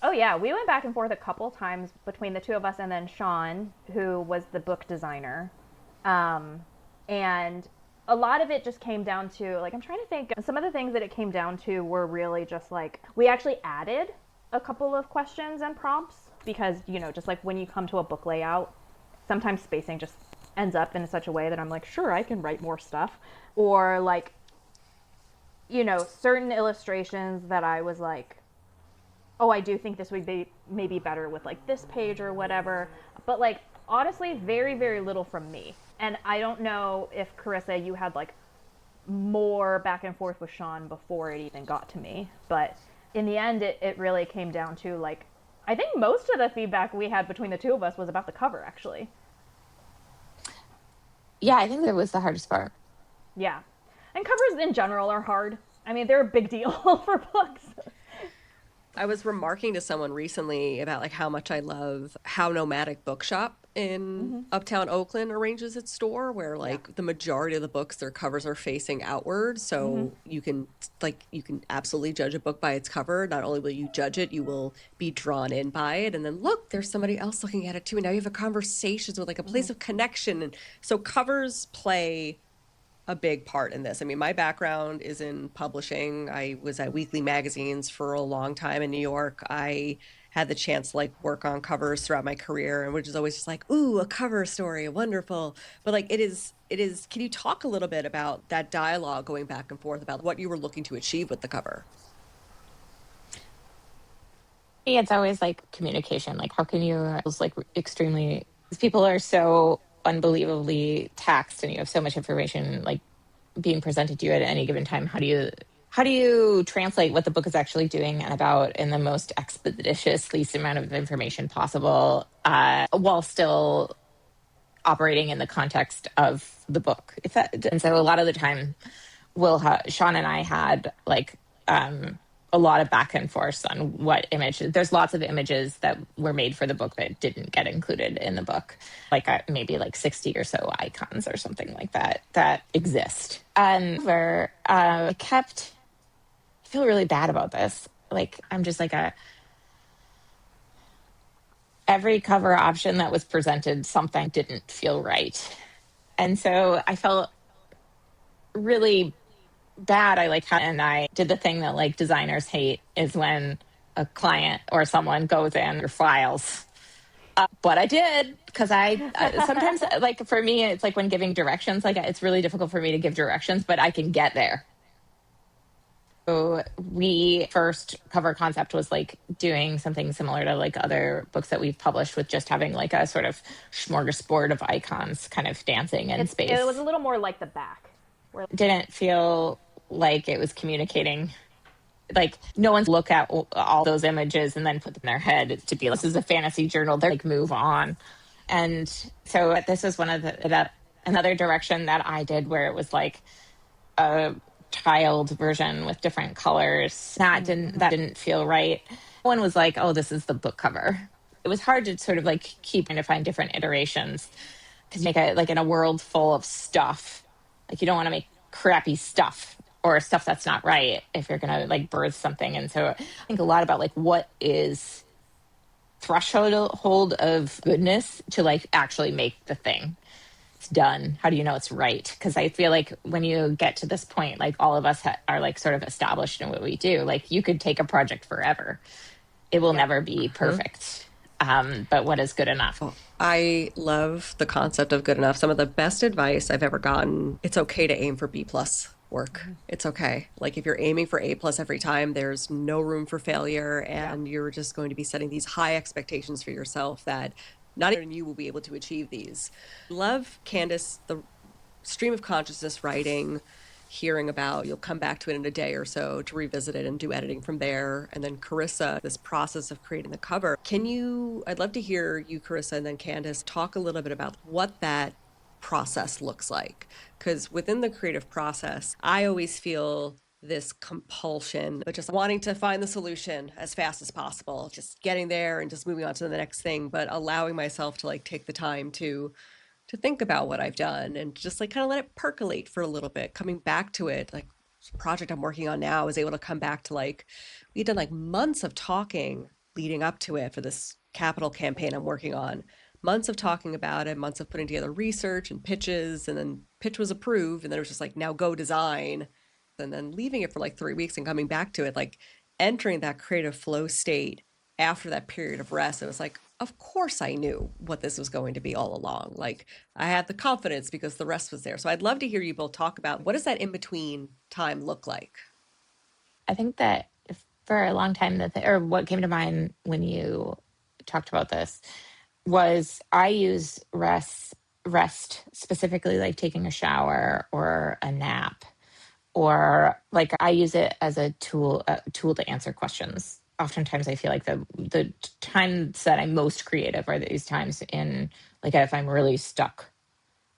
Oh yeah, we went back and forth a couple times between the two of us and then Sean, who was the book designer. And a lot of it just came down to, like, I'm trying to think, some of the things that it came down to were really just like, we actually added a couple of questions and prompts because, you know, just like when you come to a book layout, sometimes spacing just ends up in such a way that I'm like, sure, I can write more stuff. Or like, you know, certain illustrations that I was like, oh, I do think this would be maybe better with like this page or whatever. But like, honestly, very, very little from me. And I don't know if, Carissa, you had like more back and forth with Sean before it even got to me. But in the end, it really came down to like, I think most of the feedback we had between the two of us was about the cover, actually. Yeah, I think that was the hardest part. Yeah. And covers in general are hard. I mean, they're a big deal for books. I was remarking to someone recently about like how much I love how Nomadic Bookshop in Uptown Oakland arranges its store, where like the majority of the books, their covers are facing outward. So you can absolutely judge a book by its cover. Not only will you judge it, you will be drawn in by it. And then look, there's somebody else looking at it too. And now you have a conversation with like a place of connection. And so covers play a big part in this. I mean, my background is in publishing. I was at weekly magazines for a long time in New York. I had the chance to like work on covers throughout my career, and which is always just like, ooh, a cover story, wonderful. But like it is, can you talk a little bit about that dialogue going back and forth about what you were looking to achieve with the cover? It's always like communication. Like, how can you, it's like extremely, people are so unbelievably taxed and you have so much information like being presented to you at any given time. How do you translate what the book is actually doing and about in the most expeditious, least amount of information possible, while still operating in the context of the book? And so a lot of the time, Sean and I had like a lot of back and forth on what image. There's lots of images that were made for the book that didn't get included in the book, like maybe like 60 or so icons or something like that exist. And where I feel really bad about this. Like, I'm just like every cover option that was presented, something didn't feel right. And so I felt really bad. And I did the thing that like designers hate, is when a client or someone goes in your files. But I did, because I sometimes, like for me, it's like when giving directions, like it's really difficult for me to give directions, but I can get there. So we first cover concept was like doing something similar to like other books that we've published, with just having like a sort of smorgasbord of icons kind of dancing in space. It was a little more like the back. Didn't feel like it was communicating. Like, no one's look at all those images and then put them in their head to be like, this is a fantasy journal. They're like, move on. And so this was one of another direction that I did, where it was like a tiled version with different colors. That didn't feel right. One was like, oh, this is the book cover. It was hard to sort of like keep trying to find different iterations to make it like in a world full of stuff. Like, you don't want to make crappy stuff or stuff that's not right if you're going to like birth something. And so I think a lot about like, what is threshold of goodness to like actually make the thing. It's done. How do you know it's right? Because I feel like when you get to this point, like all of us are like sort of established in what we do. Like, you could take a project forever. It will never be perfect. But what is good enough? I love the concept of good enough. Some of the best advice I've ever gotten, it's okay to aim for B+ work. It's okay. Like, if you're aiming for A+ every time, there's no room for failure, and you're just going to be setting these high expectations for yourself that not even you will be able to achieve these. Love, Candace, the stream of consciousness writing, hearing about, you'll come back to it in a day or so to revisit it and do editing from there. And then Carissa, this process of creating the cover. I'd love to hear you, Carissa, and then Candace, talk a little bit about what that process looks like. Because within the creative process, I always feel this compulsion, but just wanting to find the solution as fast as possible, just getting there and just moving on to the next thing, but allowing myself to like take the time to think about what I've done and just like kind of let it percolate for a little bit, coming back to it. Like, the project I'm working on now is able to come back to like, we've done like months of talking leading up to it for this capital campaign I'm working on. months of talking about it, months of putting together research and pitches, and then pitch was approved, and then it was just like, now go design, and then leaving it for like 3 weeks and coming back to it, like entering that creative flow state after that period of rest. It was like, of course I knew what this was going to be all along. Like I had the confidence because the rest was there. So I'd love to hear you both talk about, what does that in between time look like? I think that for a long time, or what came to mind when you talked about this was I use rest specifically, like taking a shower or a nap, or like I use it as a tool to answer questions. Oftentimes I feel like the times that I'm most creative are these times in, like, if I'm really stuck,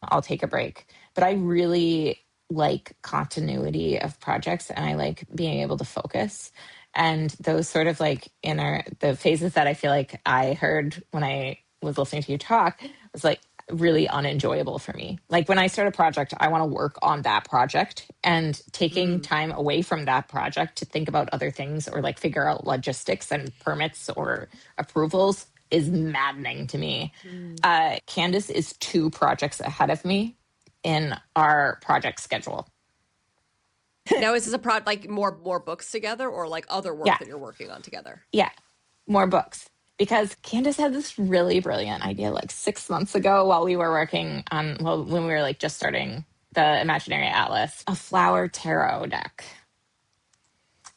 I'll take a break. But I really like continuity of projects, and I like being able to focus. And those sort of like the phases that I feel like I heard when I was listening to you talk was like really unenjoyable for me. Like when I start a project, I want to work on that project, and taking time away from that project to think about other things or like figure out logistics and permits or approvals is maddening to me. Candace is 2 projects ahead of me in our project schedule. Now, is this a project like more books together, or like other work Yeah. that you're working on together? Yeah. More books. Because Candace had this really brilliant idea like 6 months ago while we were working on, well, when we were like just starting the Imaginary Atlas, a flower tarot deck.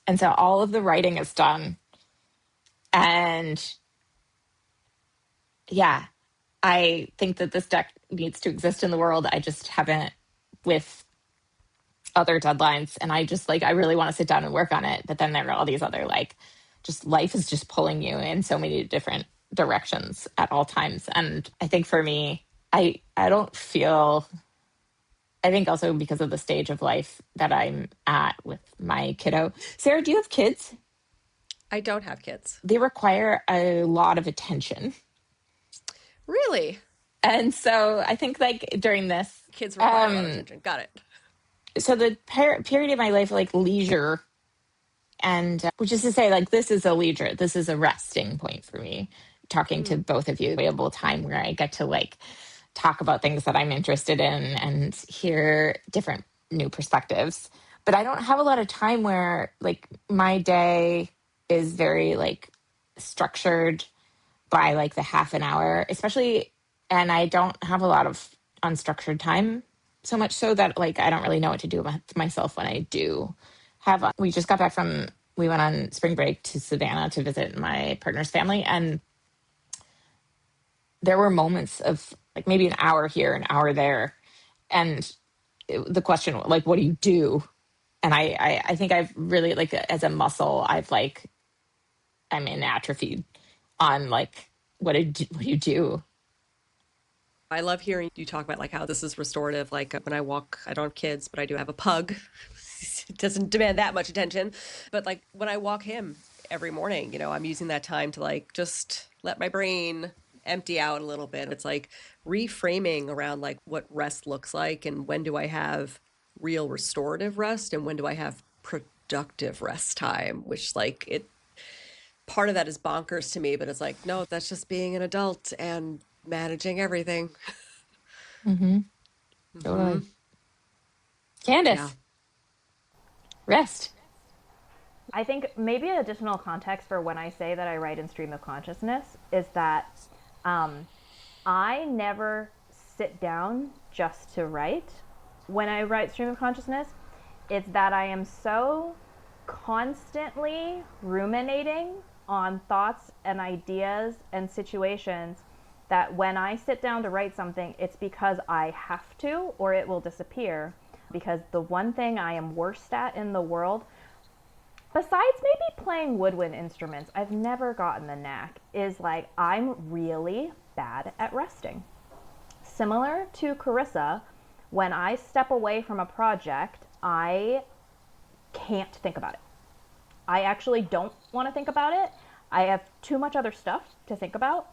And so all of the writing is done. And yeah, I think that this deck needs to exist in the world. I just haven't, with other deadlines. And I just like, I really want to sit down and work on it. But then there are all these other, like, just life is just pulling you in so many different directions at all times. And I think for me, I don't feel, I think also because of the stage of life that I'm at with my kiddo. Sarah, do you have kids? I don't have kids. They require a lot of attention. Really? And so I think like during this, Kids require a lot of attention. Got it. so the period of my life, like leisure, and which is to say, like, this is a leisure, this is a resting point for me, talking to both of you, available time where I get to like talk about things that I'm interested in and hear different new perspectives. But I don't have a lot of time where like my day is very like structured by like the half an hour, especially, and I don't have a lot of unstructured time, so much so that like I don't really know what to do with myself when I do have. We just got back from, we went on spring break to Savannah to visit my partner's family, and there were moments of like maybe an hour here, an hour there, and the question like, what do you do? And I think I've really like as a muscle, I'm in atrophy on like what do you do? I love hearing you talk about like how this is restorative. Like when I walk, I don't have kids, but I do have a pug. It doesn't demand that much attention. But like when I walk him every morning, I'm using that time to like just let my brain empty out a little bit. It's like reframing around like what rest looks like, and when do I have real restorative rest and when do I have productive rest time, which like it, part of that is bonkers to me, but it's like, no, that's just being an adult and managing everything. Totally. Candace, Yeah. rest. I think maybe additional context for when I say that I write in stream of consciousness is that I never sit down just to write. When I write stream of consciousness, it's that I am so constantly ruminating on thoughts and ideas and situations that when I sit down to write something, it's because I have to or it will disappear. Because the one thing I am worst at in the world, besides maybe playing woodwind instruments, I've never gotten the knack, is like I'm really bad at resting. Similar to Carissa, when I step away from a project, I can't think about it. I actually don't want to think about it. I have too much other stuff to think about.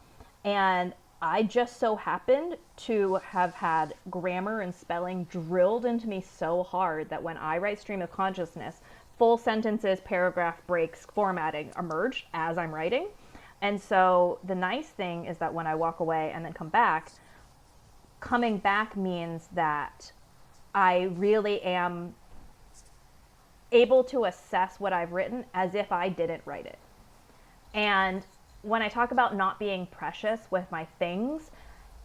And I just so happened to have had grammar and spelling drilled into me so hard that when I write stream of consciousness, full sentences, paragraph breaks, formatting emerge as I'm writing. And so the nice thing is that when I walk away and then come back, coming back means that I really am able to assess what I've written as if I didn't write it. And when I talk about not being precious with my things,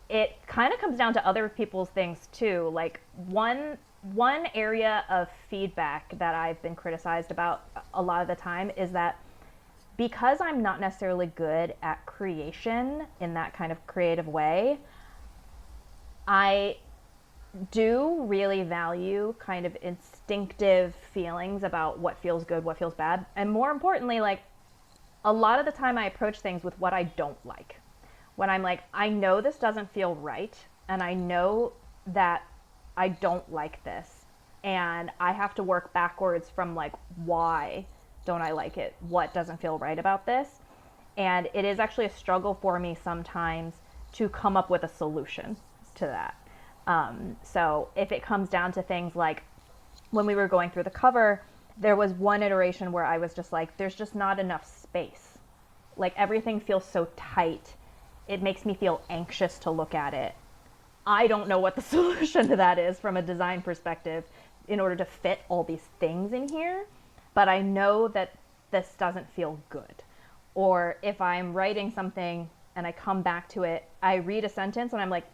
it kind of comes down to other people's things too. Like one area of feedback that I've been criticized about a lot of the time is that because I'm not necessarily good at creation in that kind of creative way, I do really value kind of instinctive feelings about what feels good, what feels bad. And more importantly, like a lot of the time I approach things with what I don't like. When I'm like, I know this doesn't feel right, and I know that I don't like this, and I have to work backwards from like, why don't I like it? What doesn't feel right about this? And it is actually a struggle for me sometimes to come up with a solution to that. So if it comes down to things like when we were going through the cover, there was one iteration where I was just like, there's just not enough space. Like everything feels so tight. It makes me feel anxious to look at it. I don't know what the solution to that is from a design perspective in order to fit all these things in here, but I know that this doesn't feel good. Or if I'm writing something and I come back to it, I read a sentence and I'm like,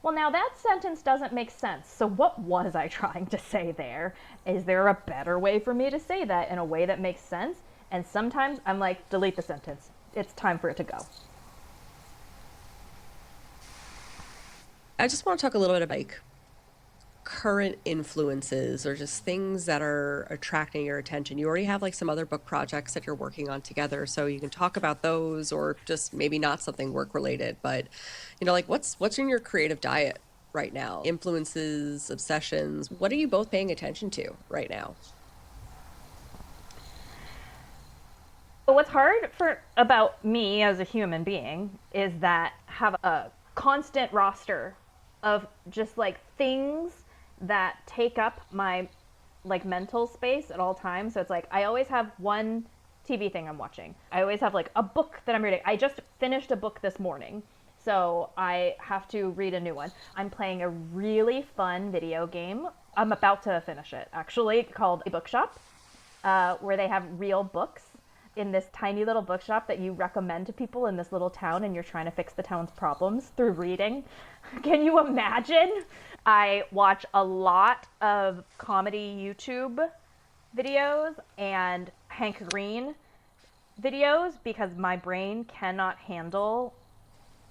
well, now that sentence doesn't make sense. So what was I trying to say there? Is there a better way for me to say that in a way that makes sense? And sometimes I'm like, delete the sentence. It's time for it to go. I just want to talk a little bit about like current influences or just things that are attracting your attention. You already have like some other book projects that you're working on together, so you can talk about those, or just maybe not something work related, but like what's in your creative diet right now? Influences, obsessions, what are you both paying attention to right now? But what's hard about me as a human being is that I have a constant roster of just like things that take up my like mental space at all times. So it's like I always have one TV thing I'm watching. I always have like a book that I'm reading. I just finished a book this morning, so I have to read a new one. I'm playing a really fun video game. I'm about to finish it actually, called A Bookshop, where they have real books in this tiny little bookshop that you recommend to people in this little town, and you're trying to fix the town's problems through reading. Can you imagine? I watch a lot of comedy YouTube videos and Hank Green videos because my brain cannot handle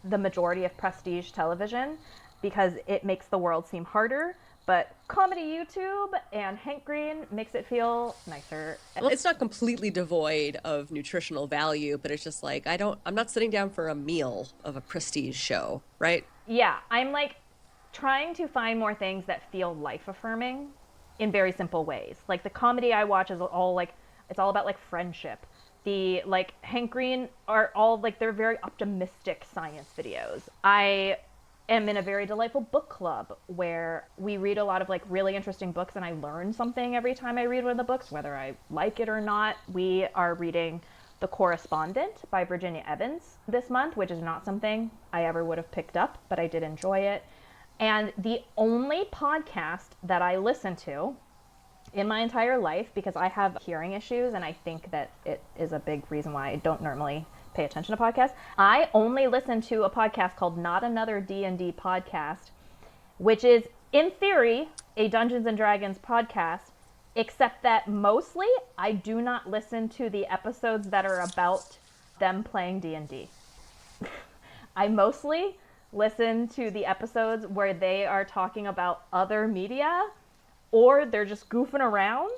the majority of prestige television because it makes the world seem harder. But comedy YouTube and Hank Green makes it feel nicer. Well, it's not completely devoid of nutritional value, but it's just like I'm not sitting down for a meal of a prestige show, right? Yeah, I'm like trying to find more things that feel life affirming in very simple ways. Like the comedy I watch is all like, it's all about like friendship. The like Hank Green are all like, they're very optimistic science videos. I am in a very delightful book club where we read a lot of like really interesting books, and I learn something every time I read one of the books, whether I like it or not. We are reading The Correspondent by Virginia Evans this month, which is not something I ever would have picked up, but I did enjoy it. And the only podcast that I listen to in my entire life, because I have hearing issues and I think that it is a big reason why I don't normally pay attention to podcasts. I only listen to a podcast called Not Another D&D Podcast, which is in theory a Dungeons and Dragons podcast, except that mostly I do not listen to the episodes that are about them playing D&D. I mostly listen to the episodes where they are talking about other media, or they're just goofing around,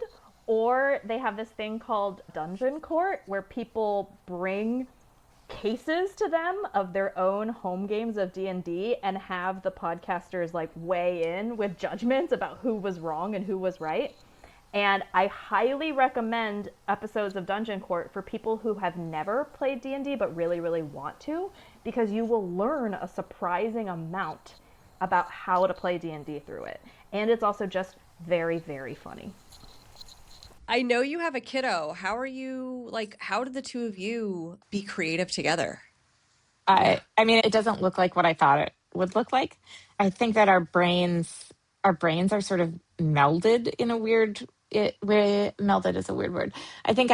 or they have this thing called Dungeon Court where people bring cases to them of their own home games of D&D and have the podcasters like weigh in with judgments about who was wrong and who was right. And I highly recommend episodes of Dungeon Court for people who have never played D&D but really, really want to, because you will learn a surprising amount about how to play D&D through it. And it's also just very, very funny. I know you have a kiddo. How are you, like, how did the two of you be creative together? Yeah. I mean, it doesn't look like what I thought it would look like. I think that our brains are sort of melded in a weird way. Melded is a weird word. I think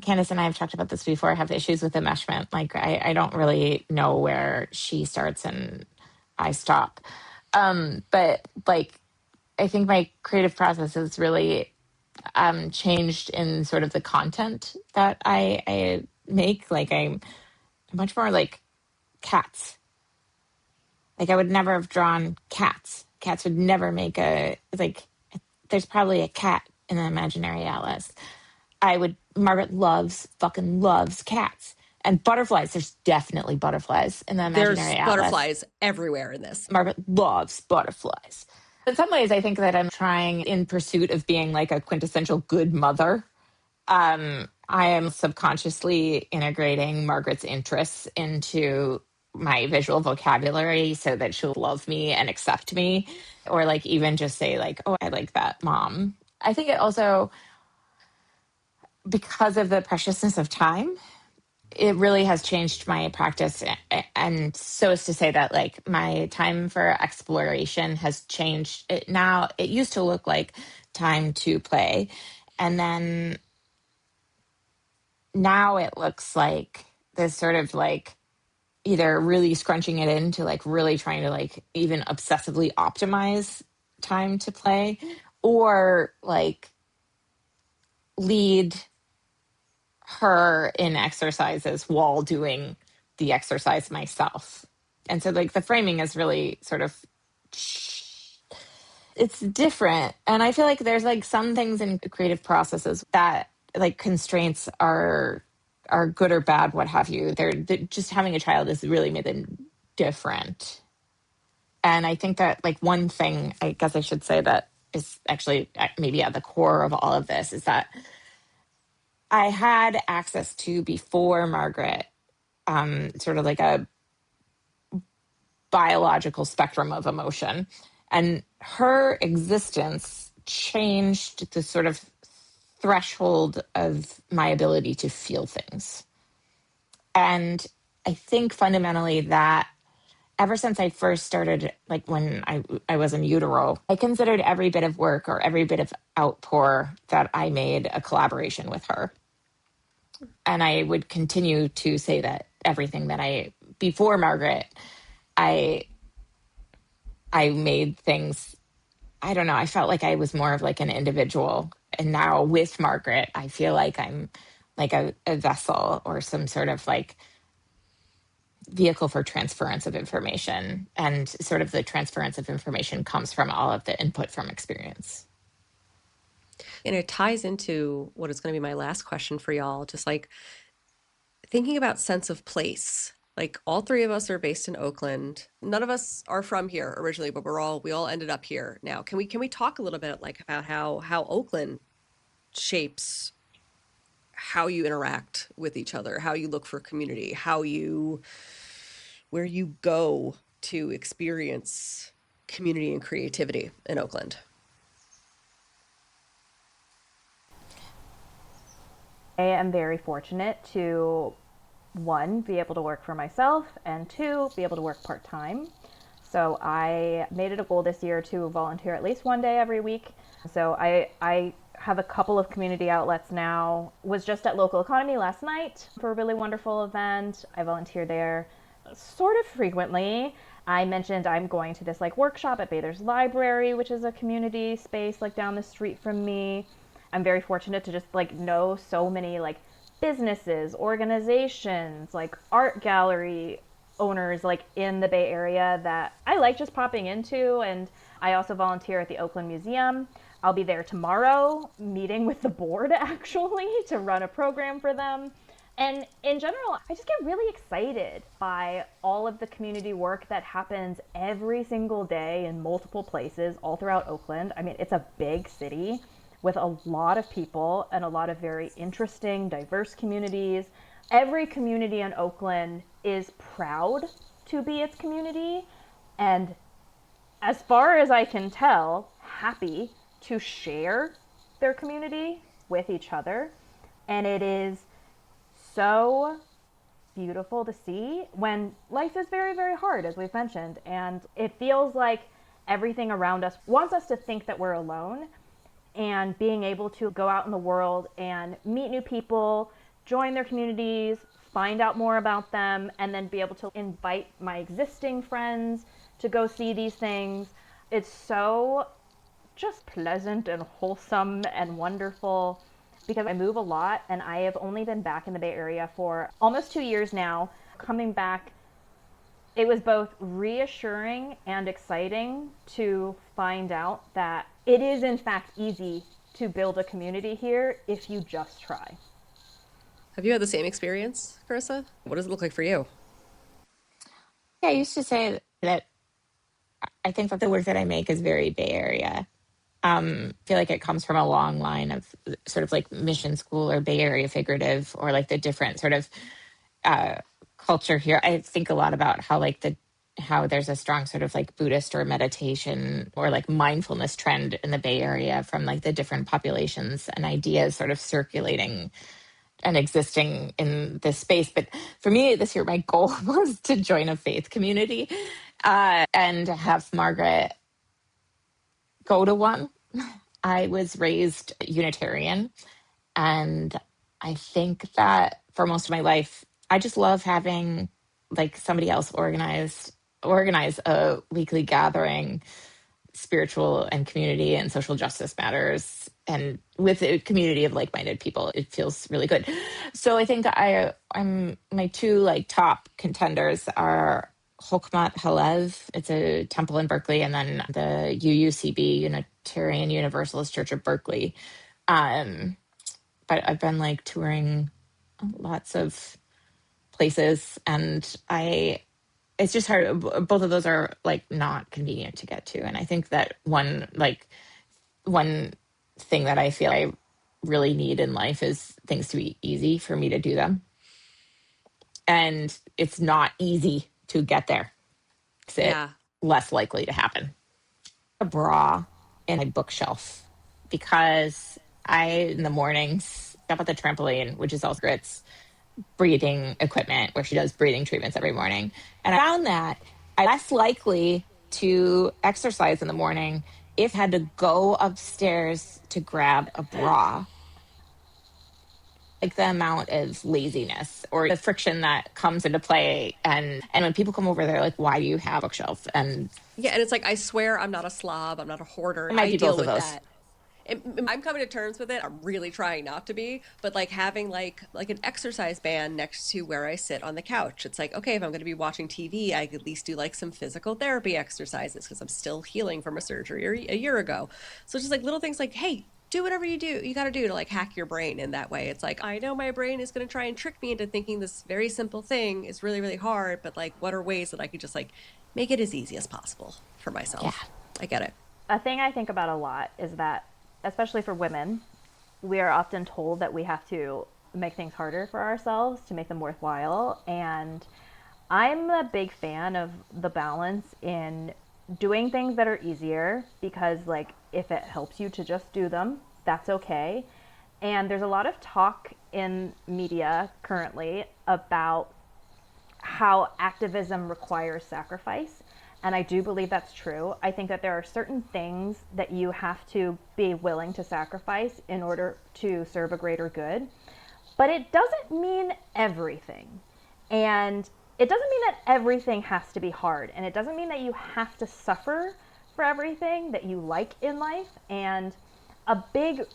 Candace and I have talked about this before. I have issues with enmeshment. Like I don't really know where she starts and I stop. But like I think my creative process has really changed in sort of the content that I make. Like I'm much more like cats. Like I would never have drawn cats. Cats would never make like there's probably a cat in the imaginary atlas. Margaret fucking loves cats. And butterflies, there's definitely butterflies in the There's imaginary atlas. butterflies everywhere in this. Margaret loves butterflies. In some ways, I think that I'm trying in pursuit of being like a quintessential good mother. I am subconsciously integrating Margaret's interests into my visual vocabulary so that she'll love me and accept me, or like even just say like, "Oh, I like that, mom." I think it also, because of the preciousness of time, it really has changed my practice. And so as to say that like my time for exploration has changed. It used to look like time to play, and then now it looks like this sort of like either really scrunching it into like really trying to like even obsessively optimize time to play, or like lead her in exercises while doing the exercise myself. And so like the framing is really sort of, it's different. And I feel like there's like some things in creative processes that like constraints are good or bad, what have you. They're just having a child has really made them different. And I think that like one thing I guess I should say that is actually maybe at the core of all of this is that I had access to, before Margaret, sort of like a biological spectrum of emotion. And her existence changed the sort of threshold of my ability to feel things. And I think fundamentally that ever since I first started, like when I was in utero, I considered every bit of work or every bit of outpour that I made a collaboration with her. And I would continue to say that everything that before Margaret, I made things, I don't know, I felt like I was more of like an individual. And now with Margaret, I feel like I'm like a vessel or some sort of like vehicle for transference of information. And sort of the transference of information comes from all of the input from experience. And it ties into what is going to be my last question for y'all, just like thinking about sense of place. Like all three of us are based in Oakland. None of us are from here originally, but we all ended up here now. Can we talk a little bit like about how Oakland shapes how you interact with each other, how you look for community, where you go to experience community and creativity in Oakland? I am very fortunate to, one, be able to work for myself, and two, be able to work part time. So I made it a goal this year to volunteer at least one day every week. So I have a couple of community outlets now. Was just at Local Economy last night for a really wonderful event. I volunteer there sort of frequently. I mentioned I'm going to this like workshop at Bather's Library, which is a community space like down the street from me. I'm very fortunate to just like know so many like businesses, organizations, like art gallery owners like in the Bay Area that I like just popping into. And I also volunteer at the Oakland Museum. I'll be there tomorrow meeting with the board actually to run a program for them. And in general, I just get really excited by all of the community work that happens every single day in multiple places all throughout Oakland. I mean, it's a big city with a lot of people and a lot of very interesting, diverse communities. Every community in Oakland is proud to be its community, and as far as I can tell, happy to share their community with each other. And it is so beautiful to see when life is very, very hard, as we've mentioned. And it feels like everything around us wants us to think that we're alone. And being able to go out in the world and meet new people, join their communities, find out more about them, and then be able to invite my existing friends to go see these things. It's so just pleasant and wholesome and wonderful because I move a lot and I have only been back in the Bay Area for almost 2 years now. Coming back, it was both reassuring and exciting to find out that it is in fact easy to build a community here if you just try. Have you had the same experience, Carissa? What does it look like for you? Yeah, I used to say that I think that the work that I make is very Bay Area. I feel like it comes from a long line of sort of like mission school or Bay Area figurative, or like the different sort of culture here. I think a lot about how there's a strong sort of like Buddhist or meditation or like mindfulness trend in the Bay Area from like the different populations and ideas sort of circulating and existing in this space. But for me this year, my goal was to join a faith community and have Margaret go to one. I was raised Unitarian, and I think that for most of my life, I just love having like somebody else organize a weekly gathering, spiritual and community and social justice matters, and with a community of like-minded people. It feels really good. So I think I'm my two like top contenders are Hokmat Halev. It's a temple in Berkeley, and then the UUCB, Unitarian Universalist Church of Berkeley. But I've been like touring lots of places, and it's just hard. Both of those are like not convenient to get to. And I think that one thing that I feel I really need in life is things to be easy for me to do them. And it's not easy to get there. It's less likely to happen. A bra in a bookshelf, because in the mornings, up at the trampoline, which is also Grit's breathing equipment, where she does breathing treatments every morning. And I found that I'm less likely to exercise in the morning if I had to go upstairs to grab a bra. Like the amount of laziness or the friction that comes into play. And when people come over, they're like, why do you have a bookshelf? And yeah, and it's like, I swear I'm not a slob. I'm not a hoarder. it might I be deal both of with those. that. I'm coming to terms with it. I'm really trying not to be, but like having like an exercise band next to where I sit on the couch. It's like, okay, if I'm going to be watching TV, I could at least do like some physical therapy exercises because I'm still healing from a surgery a year ago. So just like little things like, hey, do whatever you got to do to like hack your brain in that way. It's like, I know my brain is going to try and trick me into thinking this very simple thing is really, really hard, but like, what are ways that I could just like make it as easy as possible for myself? Yeah. I get it. A thing I think about a lot is that, especially for women, we are often told that we have to make things harder for ourselves to make them worthwhile. And I'm a big fan of the balance in doing things that are easier because, like, if it helps you to just do them, that's okay. And there's a lot of talk in media currently about how activism requires sacrifice. And I do believe that's true. I think that there are certain things that you have to be willing to sacrifice in order to serve a greater good. But it doesn't mean everything. And it doesn't mean that everything has to be hard. And it doesn't mean that you have to suffer for everything that you like in life. And a big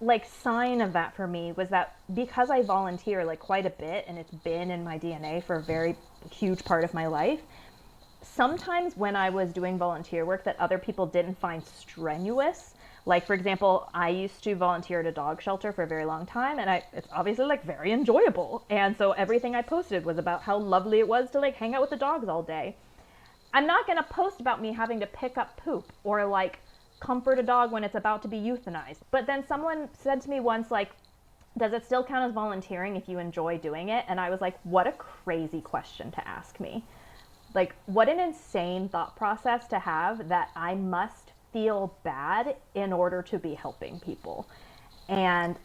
like sign of that for me was that because I volunteer like quite a bit, and it's been in my DNA for a very huge part of my life, sometimes when I was doing volunteer work that other people didn't find strenuous, like for example, I used to volunteer at a dog shelter for a very long time, and it's obviously like very enjoyable. And so everything I posted was about how lovely it was to like hang out with the dogs all day. I'm not going to post about me having to pick up poop or like comfort a dog when it's about to be euthanized. But then someone said to me once, like, does it still count as volunteering if you enjoy doing it? And I was like, what a crazy question to ask me. Like, what an insane thought process to have, that I must feel bad in order to be helping people. And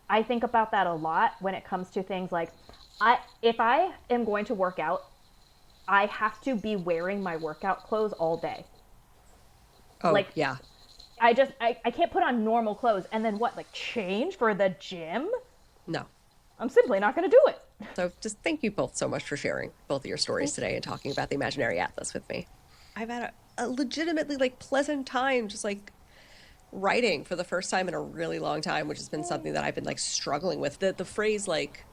I think about that a lot when it comes to things like, if I am going to work out, I have to be wearing my workout clothes all day. Oh, Like, yeah. I can't put on normal clothes and then what, like change for the gym? No. I'm simply not going to do it. So just thank you both so much for sharing both of your stories today and talking about the Imaginary Atlas with me. I've had a legitimately like pleasant time just like writing for the first time in a really long time, which has been something that I've been like struggling with. The phrase like,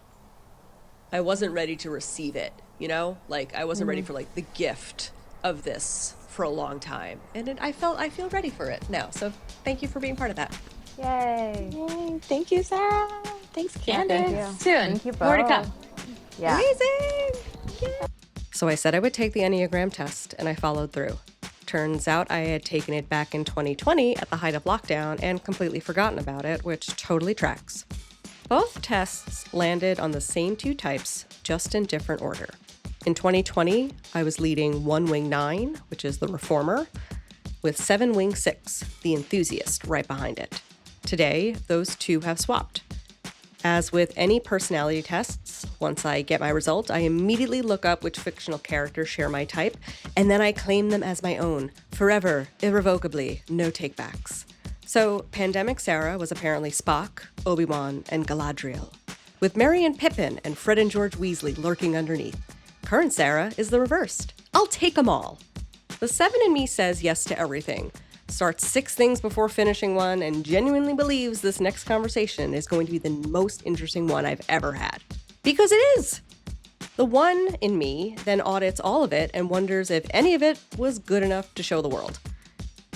I wasn't ready to receive it, you know? Like I wasn't ready for like the gift of this for a long time. And I feel ready for it now. So thank you for being part of that. Yay. Yay. Thank you, Sarah. Thanks, Candace. Thank you. Soon. Thank you both. More to come. Yeah. Amazing! Yeah. So I said I would take the Enneagram test, and I followed through. Turns out I had taken it back in 2020 at the height of lockdown and completely forgotten about it, which totally tracks. Both tests landed on the same two types, just in different order. In 2020, I was leading 1 Wing 9, which is the reformer, with 7 Wing 6, the enthusiast, right behind it. Today, those two have swapped. As with any personality tests, once I get my result, I immediately look up which fictional characters share my type, and then I claim them as my own, forever, irrevocably, no takebacks. So, Pandemic Sarah was apparently Spock, Obi-Wan, and Galadriel, with Merry and Pippin and Fred and George Weasley lurking underneath. Current Sarah is the reversed. I'll take them all. The 7 in me says yes to everything, starts 6 things before finishing one, and genuinely believes this next conversation is going to be the most interesting one I've ever had. Because it is! The 1 in me then audits all of it and wonders if any of it was good enough to show the world.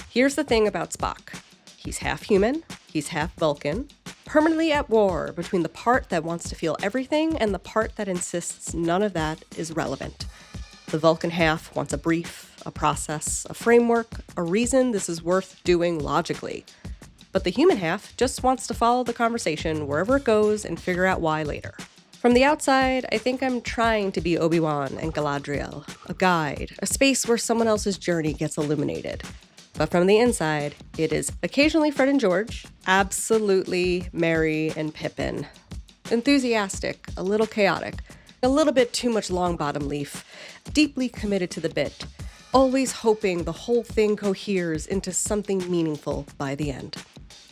Here's the thing about Spock. He's half human, he's half Vulcan, permanently at war between the part that wants to feel everything and the part that insists none of that is relevant. The Vulcan half wants a brief, a process, a framework, a reason this is worth doing logically. But the human half just wants to follow the conversation wherever it goes and figure out why later. From the outside, I think I'm trying to be Obi-Wan and Galadriel, a guide, a space where someone else's journey gets illuminated. But from the inside, it is occasionally Fred and George, absolutely Merry and Pippin. Enthusiastic, a little chaotic, a little bit too much long bottom leaf, deeply committed to the bit, always hoping the whole thing coheres into something meaningful by the end.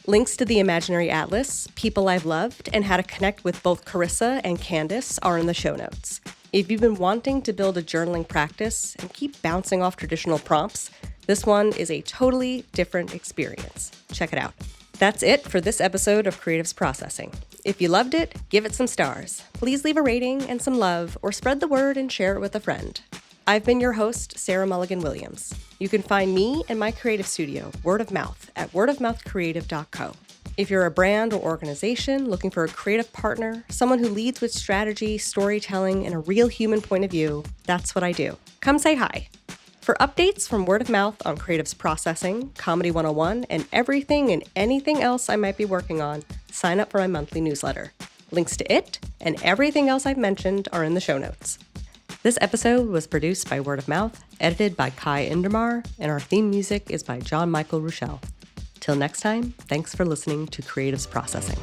Links to the Imaginary Atlas, people I've loved, and how to connect with both Carissa and Candace are in the show notes. If you've been wanting to build a journaling practice and keep bouncing off traditional prompts, this one is a totally different experience. Check it out. That's it for this episode of Creatives Processing. If you loved it, give it some stars. Please leave a rating and some love, or spread the word and share it with a friend. I've been your host, Sarah Mulligan Williams. You can find me and my creative studio, Word of Mouth, at wordofmouthcreative.co. If you're a brand or organization looking for a creative partner, someone who leads with strategy, storytelling, and a real human point of view, that's what I do. Come say hi. For updates from Word of Mouth on creatives processing, Comedy 101, and everything and anything else I might be working on, sign up for my monthly newsletter. Links to it and everything else I've mentioned are in the show notes. This episode was produced by Word of Mouth, edited by Kai Indermar, and our theme music is by John Michael Rochelle. Till next time, thanks for listening to Creatives Processing.